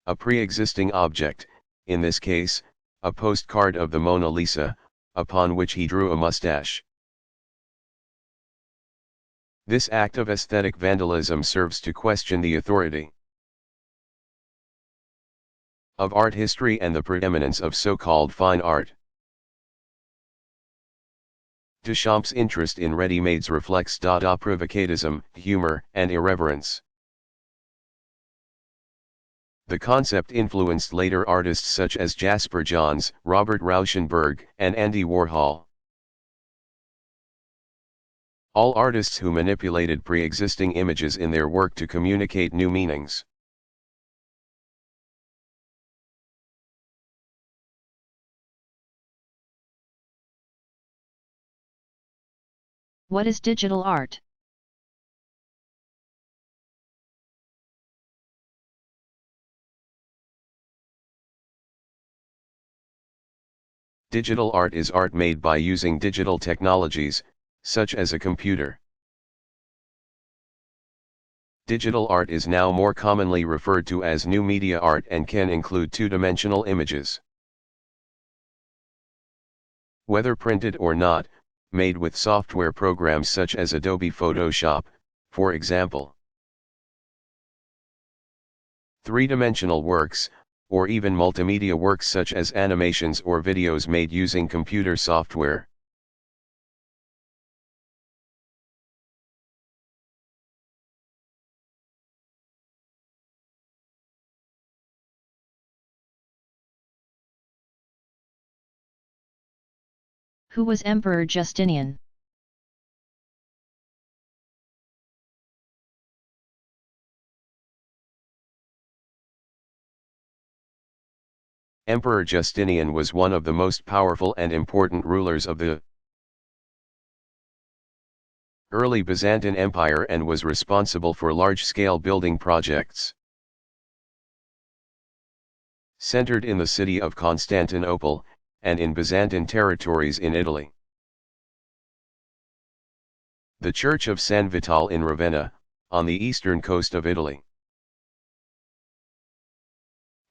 a pre-existing object, in this case, a postcard of the Mona Lisa, upon which he drew a mustache. This act of aesthetic vandalism serves to question the authority of art history and the preeminence of so-called fine art. Duchamp's interest in ready-mades reflects Dada provocatism, humor, and irreverence. The concept influenced later artists such as Jasper Johns, Robert Rauschenberg, and Andy Warhol. All artists who manipulated pre-existing images in their work to communicate new meanings. What is digital art? Digital art is art made by using digital technologies, such as a computer. Digital art is now more commonly referred to as new media art and can include two-dimensional images. Whether printed or not, made with software programs such as Adobe Photoshop, for example. Three-dimensional works, or even multimedia works such as animations or videos made using computer software. Who was Emperor Justinian? Emperor Justinian was one of the most powerful and important rulers of the early Byzantine Empire and was responsible for large-scale building projects. Centered in the city of Constantinople, and in Byzantine territories in Italy. The Church of San Vitale in Ravenna, on the eastern coast of Italy,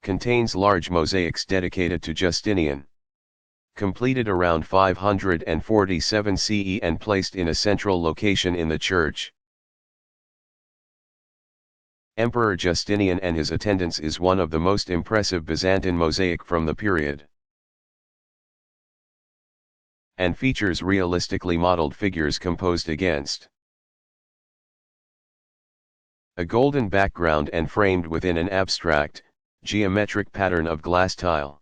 contains large mosaics dedicated to Justinian. Completed around 547 CE and placed in a central location in the church. Emperor Justinian and his attendants is one of the most impressive Byzantine mosaic from the period, and features realistically modeled figures composed against a golden background and framed within an abstract, geometric pattern of glass tile.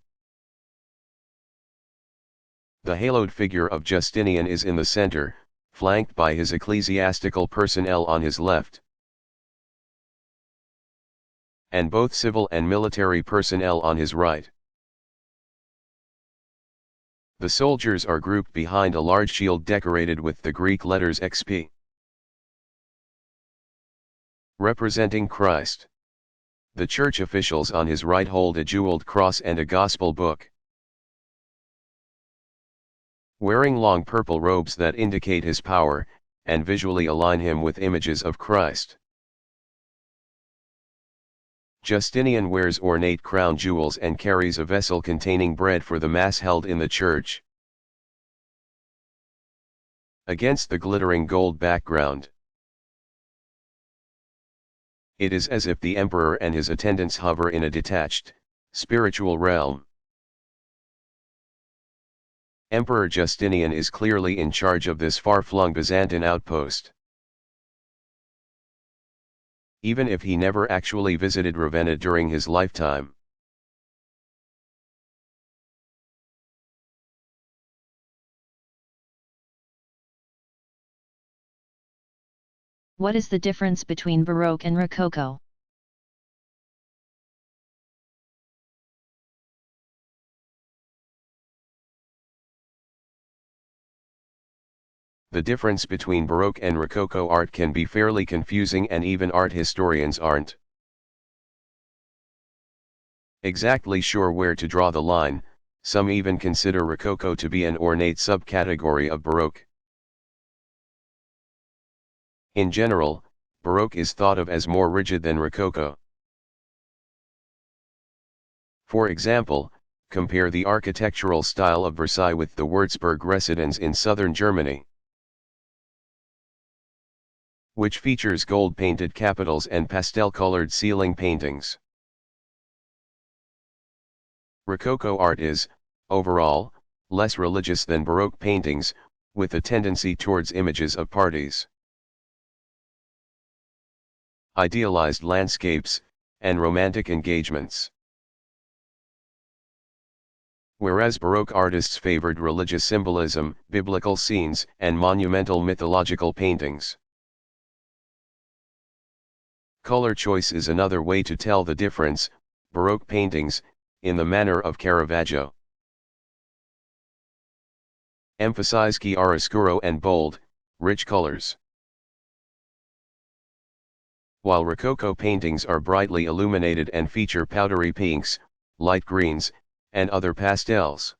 The haloed figure of Justinian is in the center, flanked by his ecclesiastical personnel on his left. and both civil and military personnel on his right. The soldiers are grouped behind a large shield decorated with the Greek letters XP, representing Christ. The church officials on his right hold a jeweled cross and a gospel book. Wearing long purple robes that indicate his power, and visually align him with images of Christ. Justinian wears ornate crown jewels and carries a vessel containing bread for the Mass held in the church. Against the glittering gold background, it is as if the emperor and his attendants hover in a detached, spiritual realm. Emperor Justinian is clearly in charge of this far-flung Byzantine outpost. Even if he never actually visited Ravenna during his lifetime. What is the difference between Baroque and Rococo? The difference between Baroque and Rococo art can be fairly confusing, and even art historians aren't exactly sure where to draw the line. Some even consider Rococo to be an ornate subcategory of Baroque. In general, Baroque is thought of as more rigid than Rococo. For example, compare the architectural style of Versailles with the Würzburg residence in southern Germany, which features gold-painted capitals and pastel-colored ceiling paintings. Rococo art is, overall, less religious than Baroque paintings, with a tendency towards images of parties, idealized landscapes, and romantic engagements. Whereas Baroque artists favored religious symbolism, biblical scenes, and monumental mythological paintings. Color choice is another way to tell the difference. Baroque paintings, in the manner of Caravaggio, emphasize chiaroscuro and bold, rich colors, while Rococo paintings are brightly illuminated and feature powdery pinks, light greens, and other pastels.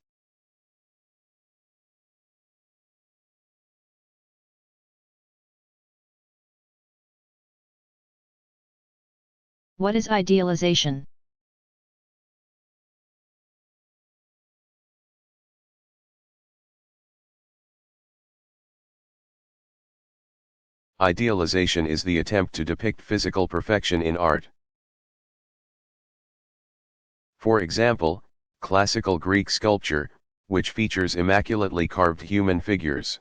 What is idealization? Idealization is the attempt to depict physical perfection in art. For example, classical Greek sculpture, which features immaculately carved human figures,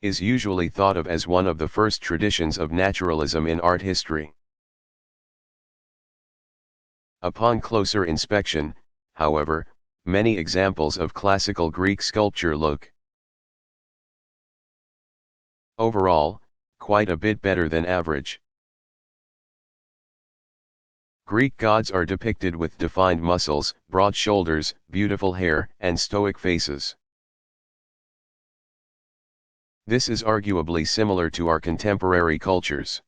is usually thought of as one of the first traditions of naturalism in art history. Upon closer inspection, however, many examples of classical Greek sculpture look, overall, quite a bit better than average. Greek gods are depicted with defined muscles, broad shoulders, beautiful hair, and stoic faces. This is arguably similar to our contemporary cultures.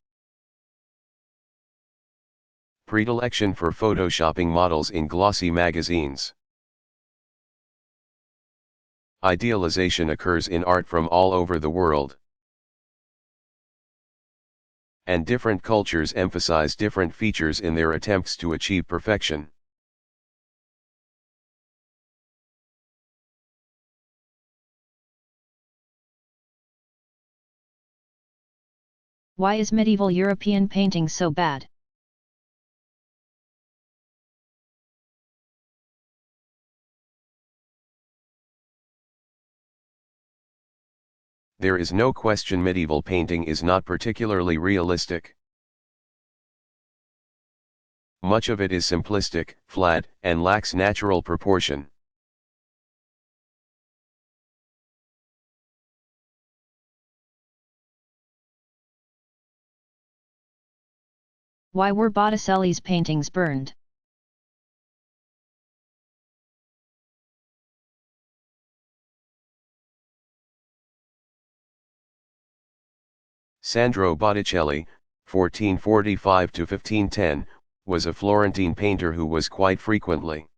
Predilection for photoshopping models in glossy magazines. Idealization occurs in art from all over the world, and different cultures emphasize different features in their attempts to achieve perfection. Why is medieval European painting so bad? There is no question medieval painting is not particularly realistic. Much of it is simplistic, flat, and lacks natural proportion. Why were Botticelli's paintings burned? Sandro Botticelli, 1445 to 1510, was a Florentine painter who was quite frequently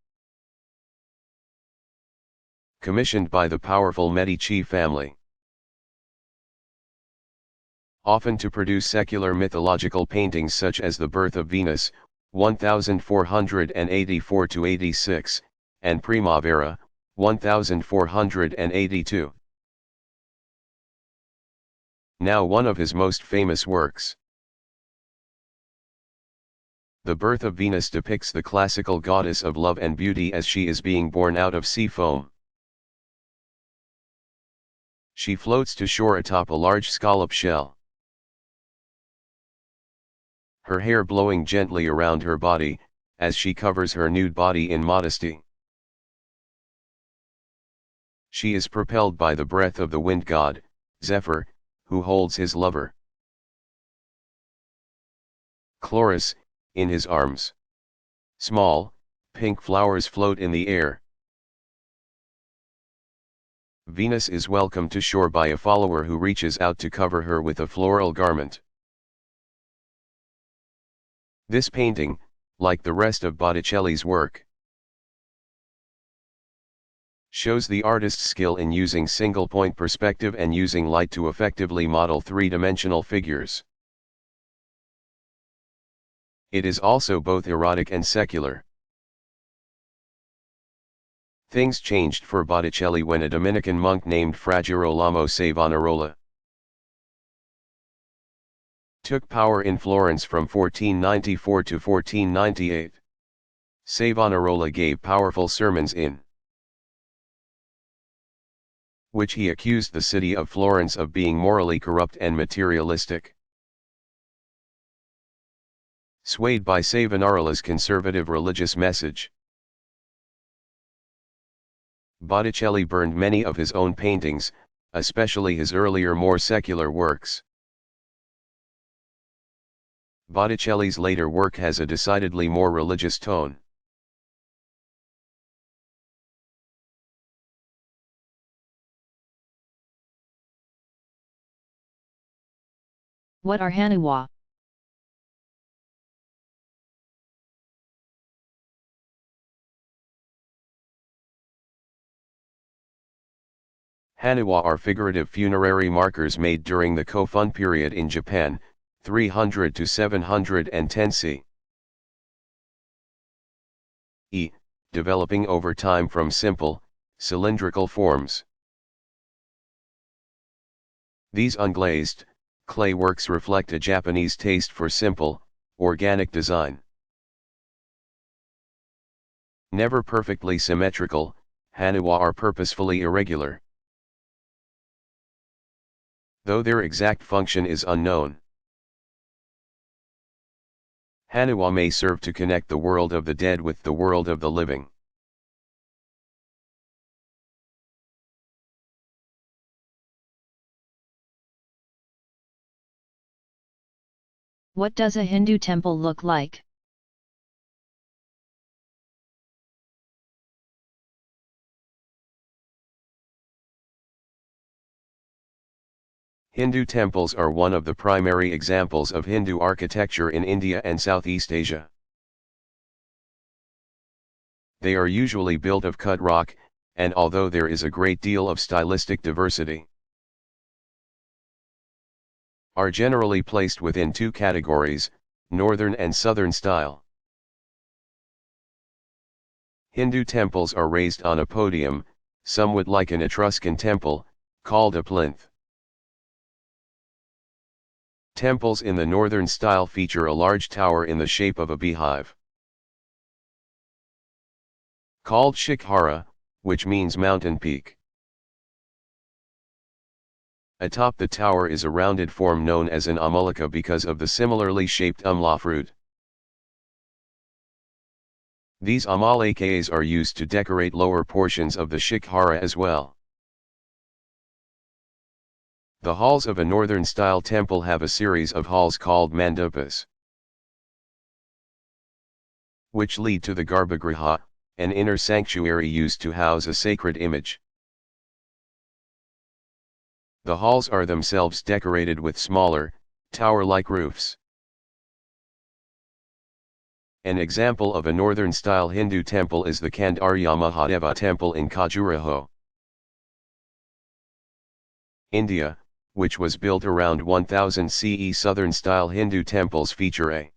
commissioned by the powerful Medici family, often to produce secular mythological paintings such as The Birth of Venus, 1484 to 86, and Primavera, 1482. Now one of his most famous works. The Birth of Venus depicts the classical goddess of love and beauty as she is being born out of sea foam. She floats to shore atop a large scallop shell, her hair blowing gently around her body, as she covers her nude body in modesty. She is propelled by the breath of the wind god, Zephyr, who holds his lover, Chloris, in his arms. Small, pink flowers float in the air. Venus is welcomed to shore by a follower who reaches out to cover her with a floral garment. This painting, like the rest of Botticelli's work, shows the artist's skill in using single-point perspective and using light to effectively model three-dimensional figures. It is also both erotic and secular. Things changed for Botticelli when a Dominican monk named Fra Girolamo Savonarola took power in Florence from 1494 to 1498. Savonarola gave powerful sermons in which he accused the city of Florence of being morally corrupt and materialistic. Swayed by Savonarola's conservative religious message, Botticelli burned many of his own paintings, especially his earlier more secular works. Botticelli's later work has a decidedly more religious tone. What are Hanuwa? Hanuwa are figurative funerary markers made during the Kofun period in Japan, 300 to 710 C. E, developing over time from simple, cylindrical forms. These unglazed, clay works reflect a Japanese taste for simple, organic design. Never perfectly symmetrical, Hanuwa are purposefully irregular, though their exact function is unknown. Hanuwa may serve to connect the world of the dead with the world of the living. What does a Hindu temple look like? Hindu temples are one of the primary examples of Hindu architecture in India and Southeast Asia. They are usually built of cut rock, and although there is a great deal of stylistic diversity, are generally placed within two categories, northern and southern style. Hindu temples are raised on a podium, somewhat like an Etruscan temple, called a plinth. Temples in the northern style feature a large tower in the shape of a beehive, called Shikhara, which means mountain peak. Atop the tower is a rounded form known as an amulika because of the similarly shaped umla fruit. These amalikas are used to decorate lower portions of the Shikhara as well. The halls of a northern-style temple have a series of halls called mandapas. which lead to the Garbhagriha, an inner sanctuary used to house a sacred image. The halls are themselves decorated with smaller, tower-like roofs. An example of a northern-style Hindu temple is the Kandharya Mahadeva temple in Khajuraho, India, which was built around 1000 CE. Southern-style Hindu temples feature a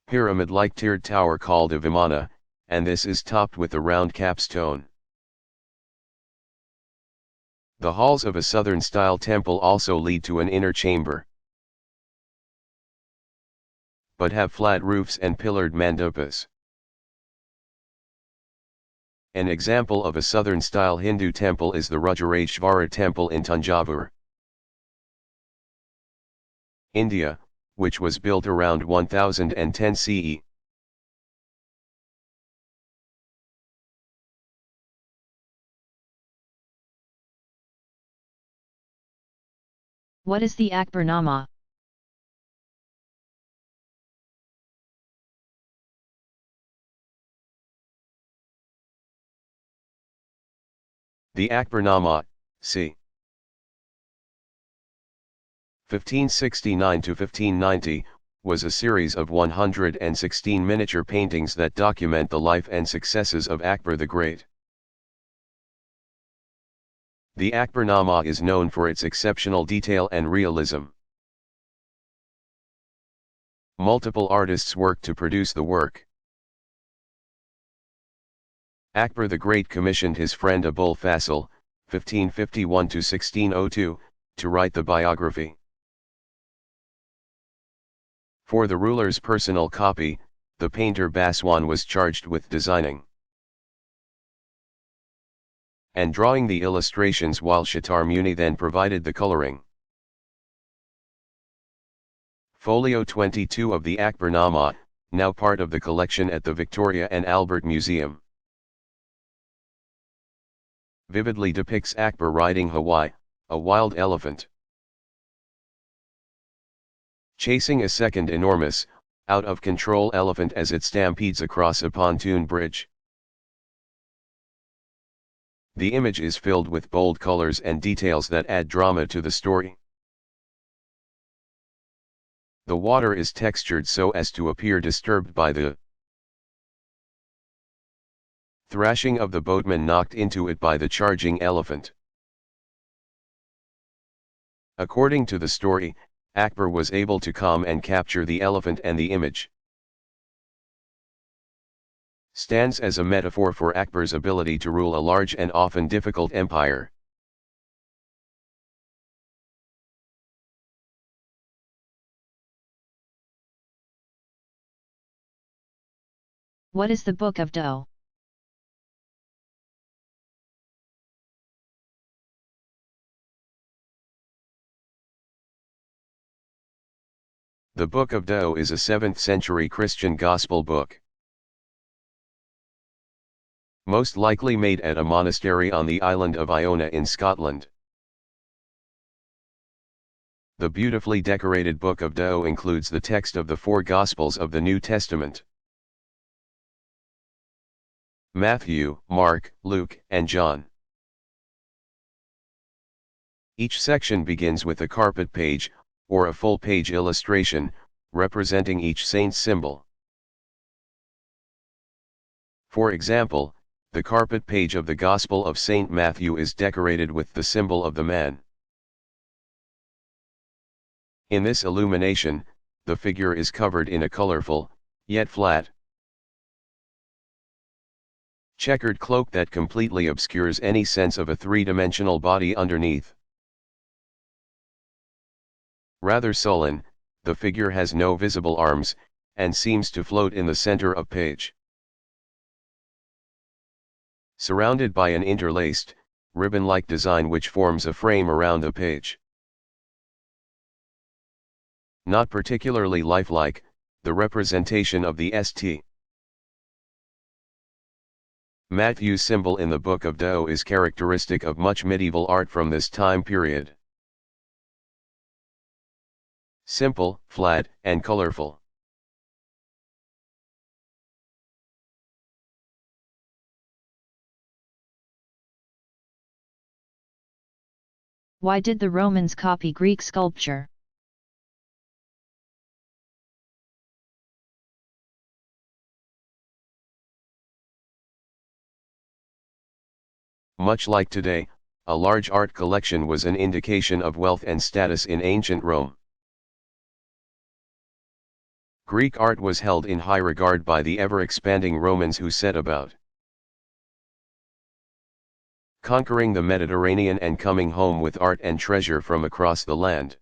pyramid-like tiered tower called a vimana, and this is topped with a round capstone. The halls of a southern-style temple also lead to an inner chamber, but have flat roofs and pillared mandapas. An example of a southern-style Hindu temple is the Rudraeshvara temple in Tanjavur, India, which was built around 1010 CE. What is the Akbarnama? The Akbarnama, c. 1569 to 1590, was a series of 116 miniature paintings that document the life and successes of Akbar the Great. The Akbarnama is known for its exceptional detail and realism. Multiple artists worked to produce the work. Akbar the Great commissioned his friend Abul Fasil, 1551 to 1602, to write the biography. For the ruler's personal copy, the painter Baswan was charged with designing and drawing the illustrations, while Shatar Muni then provided the coloring. Folio 22 of the Akbarnama, now part of the collection at the Victoria and Albert Museum, vividly depicts Akbar riding Hawaii, a wild elephant, chasing a second enormous, out-of-control elephant as it stampedes across a pontoon bridge. The image is filled with bold colors and details that add drama to the story. The water is textured so as to appear disturbed by the thrashing of the boatman knocked into it by the charging elephant. According to the story, Akbar was able to calm and capture the elephant, and the image stands as a metaphor for Akbar's ability to rule a large and often difficult empire. What is the Book of Doe? The Book of Doe is a 7th century Christian gospel book, most likely made at a monastery on the island of Iona in Scotland. The beautifully decorated Book of Doe includes the text of the 4 Gospels of the New Testament: Matthew, Mark, Luke, and John. Each section begins with a carpet page, or a full-page illustration, representing each saint's symbol. For example, the carpet page of the Gospel of Saint Matthew is decorated with the symbol of the man. In this illumination, the figure is covered in a colorful, yet flat, checkered cloak that completely obscures any sense of a three-dimensional body underneath. Rather sullen, the figure has no visible arms, and seems to float in the center of page, surrounded by an interlaced, ribbon-like design which forms a frame around the page. Not particularly lifelike, the representation of the St. Matthew's symbol in the Book of Doe is characteristic of much medieval art from this time period. Simple, flat, and colorful. Why did the Romans copy Greek sculpture? Much like today, a large art collection was an indication of wealth and status in ancient Rome. Greek art was held in high regard by the ever-expanding Romans who set about conquering the Mediterranean and coming home with art and treasure from across the land.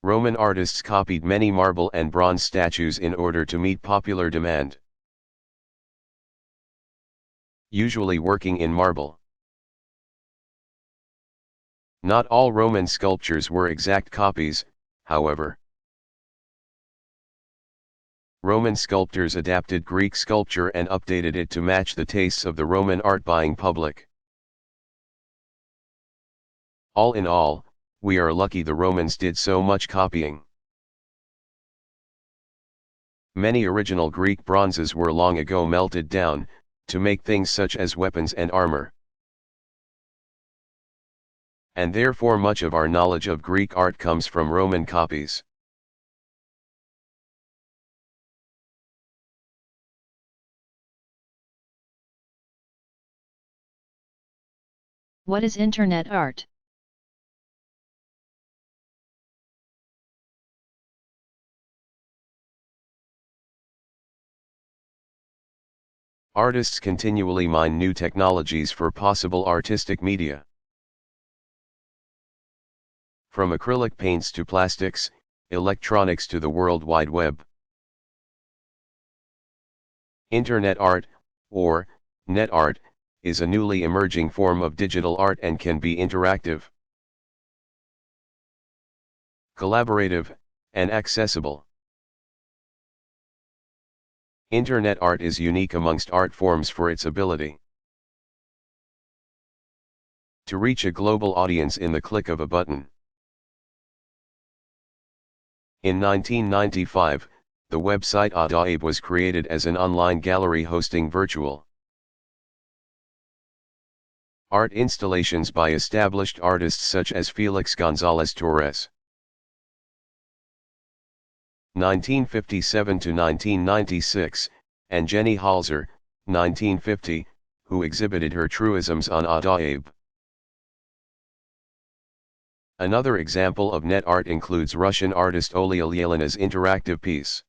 Roman artists copied many marble and bronze statues in order to meet popular demand, usually working in marble. Not all Roman sculptures were exact copies, however. Roman sculptors adapted Greek sculpture and updated it to match the tastes of the Roman art-buying public. All in all, we are lucky the Romans did so much copying. Many original Greek bronzes were long ago melted down, to make things such as weapons and armor. And therefore much of our knowledge of Greek art comes from Roman copies. What is Internet art? Artists continually mine new technologies for possible artistic media. From acrylic paints to plastics, electronics to the World Wide Web. Internet art, or net art, is a newly emerging form of digital art and can be interactive, collaborative, and accessible. Internet art is unique amongst art forms for its ability to reach a global audience in the click of a button. In 1995, the website Artei was created as an online gallery hosting virtual art installations by established artists such as Felix González Torres. 1957 to 1996, and Jenny Halzer, 1950, who exhibited her truisms on Artei. Another example of net art includes Russian artist Olia Yelana's interactive piece,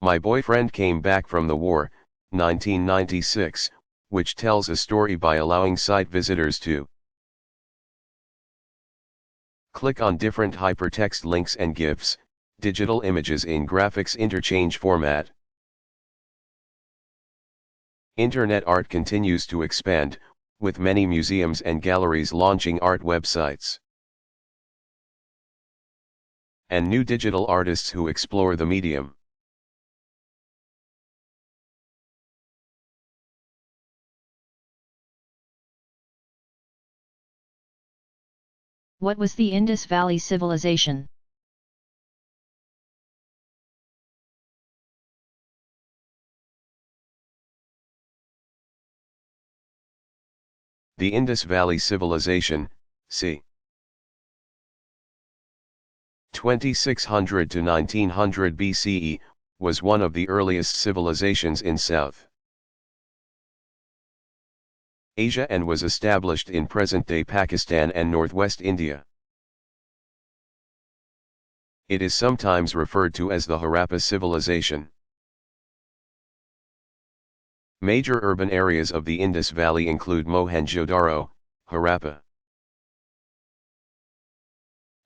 My Boyfriend Came Back from the War, 1996, which tells a story by allowing site visitors to click on different hypertext links and GIFs, digital images in graphics interchange format. Internet art continues to expand, with many museums and galleries launching art websites, and new digital artists who explore the medium. What was the Indus Valley Civilization? The Indus Valley Civilization, c. 2600 to 1900 BCE, was one of the earliest civilizations in South Asia and was established in present-day Pakistan and northwest India. It is sometimes referred to as the Harappa civilization. Major urban areas of the Indus Valley include Mohenjo-daro, Harappa,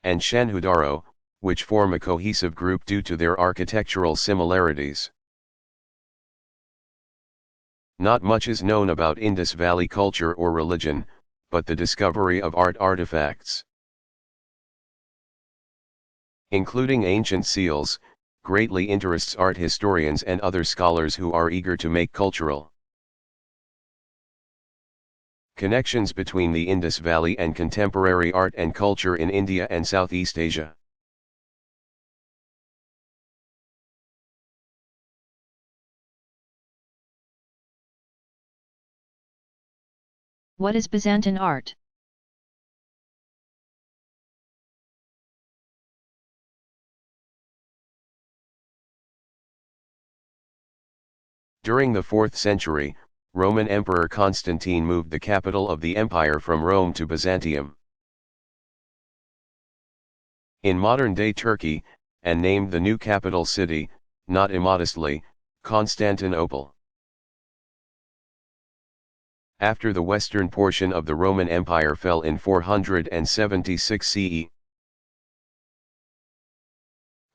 and Shanhudaro, which form a cohesive group due to their architectural similarities. Not much is known about Indus Valley culture or religion, but the discovery of art artifacts, including ancient seals, greatly interests art historians and other scholars who are eager to make cultural connections between the Indus Valley and contemporary art and culture in India and Southeast Asia. What is Byzantine art? During the 4th century, Roman Emperor Constantine moved the capital of the empire from Rome to Byzantium, in modern-day Turkey, and named the new capital city, not immodestly, Constantinople. After the western portion of the Roman Empire fell in 476 CE,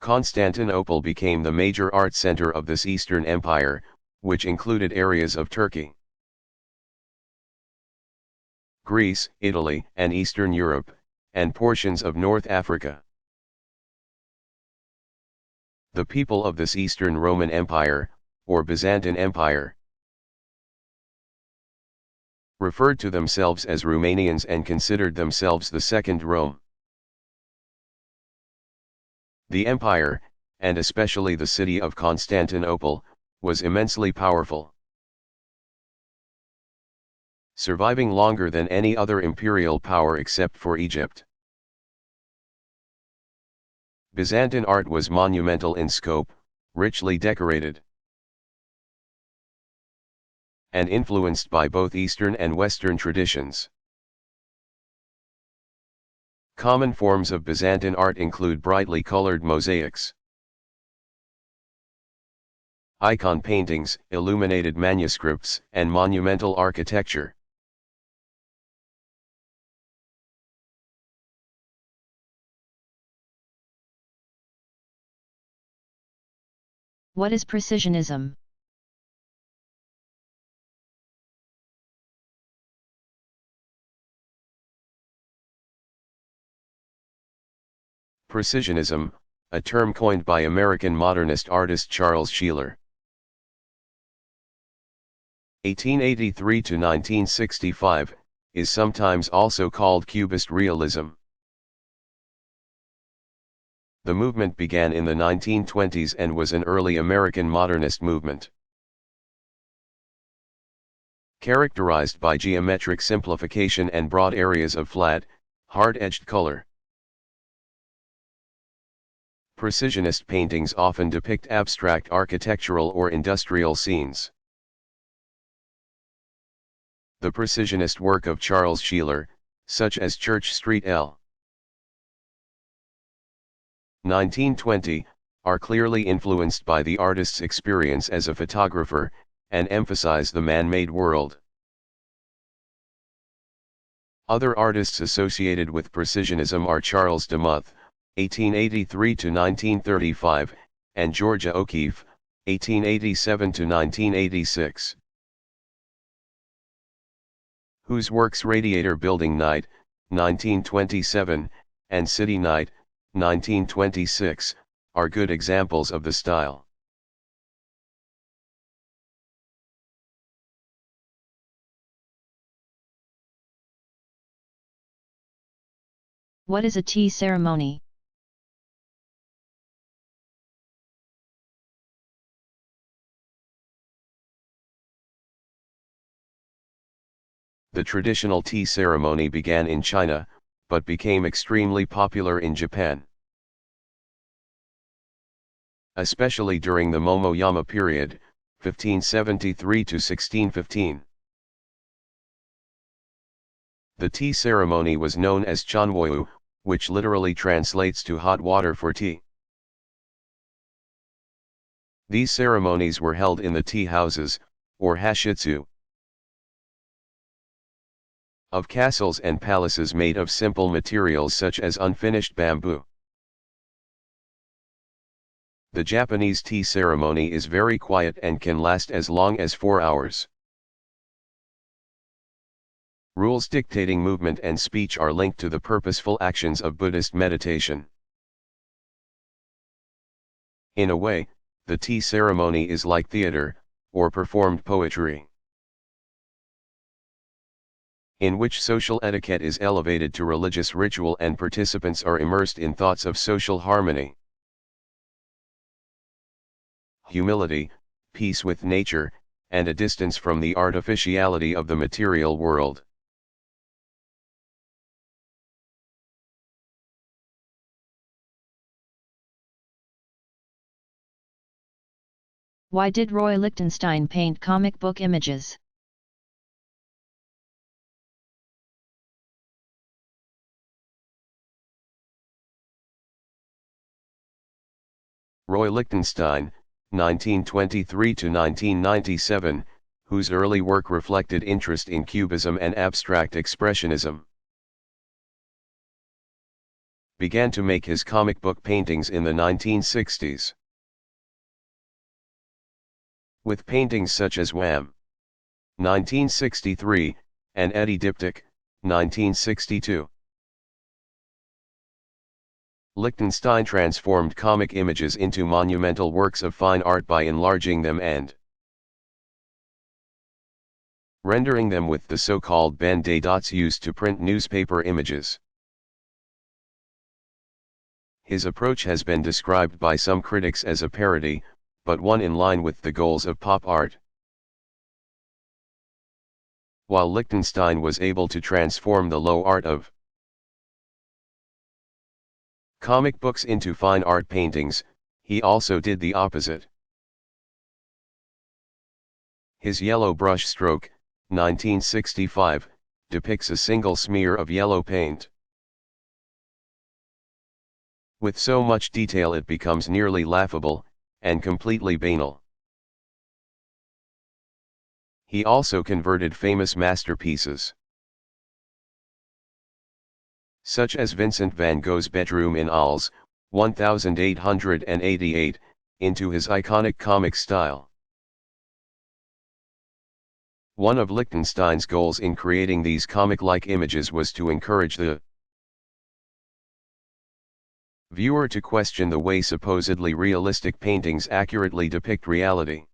Constantinople became the major art center of this Eastern Empire, which included areas of Turkey, Greece, Italy, and Eastern Europe, and portions of North Africa. The people of this Eastern Roman Empire, or Byzantine Empire, referred to themselves as Romanians and considered themselves the Second Rome. The empire, and especially the city of Constantinople, was immensely powerful, surviving longer than any other imperial power except for Egypt. Byzantine art was monumental in scope, richly decorated, and influenced by both Eastern and Western traditions. Common forms of Byzantine art include brightly colored mosaics, icon paintings, illuminated manuscripts, and monumental architecture. What is Precisionism? Precisionism, a term coined by American modernist artist Charles Sheeler, 1883 to 1965, is sometimes also called Cubist realism. The movement began in the 1920s and was an early American modernist movement, characterized by geometric simplification and broad areas of flat, hard-edged color. Precisionist paintings often depict abstract architectural or industrial scenes. The Precisionist work of Charles Sheeler, such as Church Street L. 1920, are clearly influenced by the artist's experience as a photographer, and emphasize the man-made world. Other artists associated with Precisionism are Charles de Muth, 1883 to 1935, and Georgia O'Keeffe, 1887 to 1986. Whose works Radiator Building Night, 1927, and City Night, 1926, are good examples of the style. What is a tea ceremony? The traditional tea ceremony began in China, but became extremely popular in Japan, especially during the Momoyama period, 1573 to 1615. The tea ceremony was known as Chanwoyu, which literally translates to hot water for tea. These ceremonies were held in the tea houses, or hashitsu, of castles and palaces made of simple materials such as unfinished bamboo. The Japanese tea ceremony is very quiet and can last as long as 4 hours. Rules dictating movement and speech are linked to the purposeful actions of Buddhist meditation. In a way, the tea ceremony is like theater, or performed poetry, in which social etiquette is elevated to religious ritual and participants are immersed in thoughts of social harmony, humility, peace with nature, and a distance from the artificiality of the material world. Why did Roy Lichtenstein paint comic book images? Roy Lichtenstein, 1923 to 1997, whose early work reflected interest in Cubism and abstract expressionism, began to make his comic book paintings in the 1960s. With paintings such as Wham! 1963, and Eddie Diptych, 1962. Lichtenstein transformed comic images into monumental works of fine art by enlarging them and rendering them with the so-called Ben-Day dots used to print newspaper images. His approach has been described by some critics as a parody, but one in line with the goals of pop art. While Lichtenstein was able to transform the low art of comic books into fine art paintings, he also did the opposite. His yellow brush stroke, 1965, depicts a single smear of yellow paint. With so much detail it becomes nearly laughable, and completely banal. He also converted famous masterpieces, such as Vincent van Gogh's bedroom in Arles, 1888, into his iconic comic style. One of Lichtenstein's goals in creating these comic-like images was to encourage the viewer to question the way supposedly realistic paintings accurately depict reality.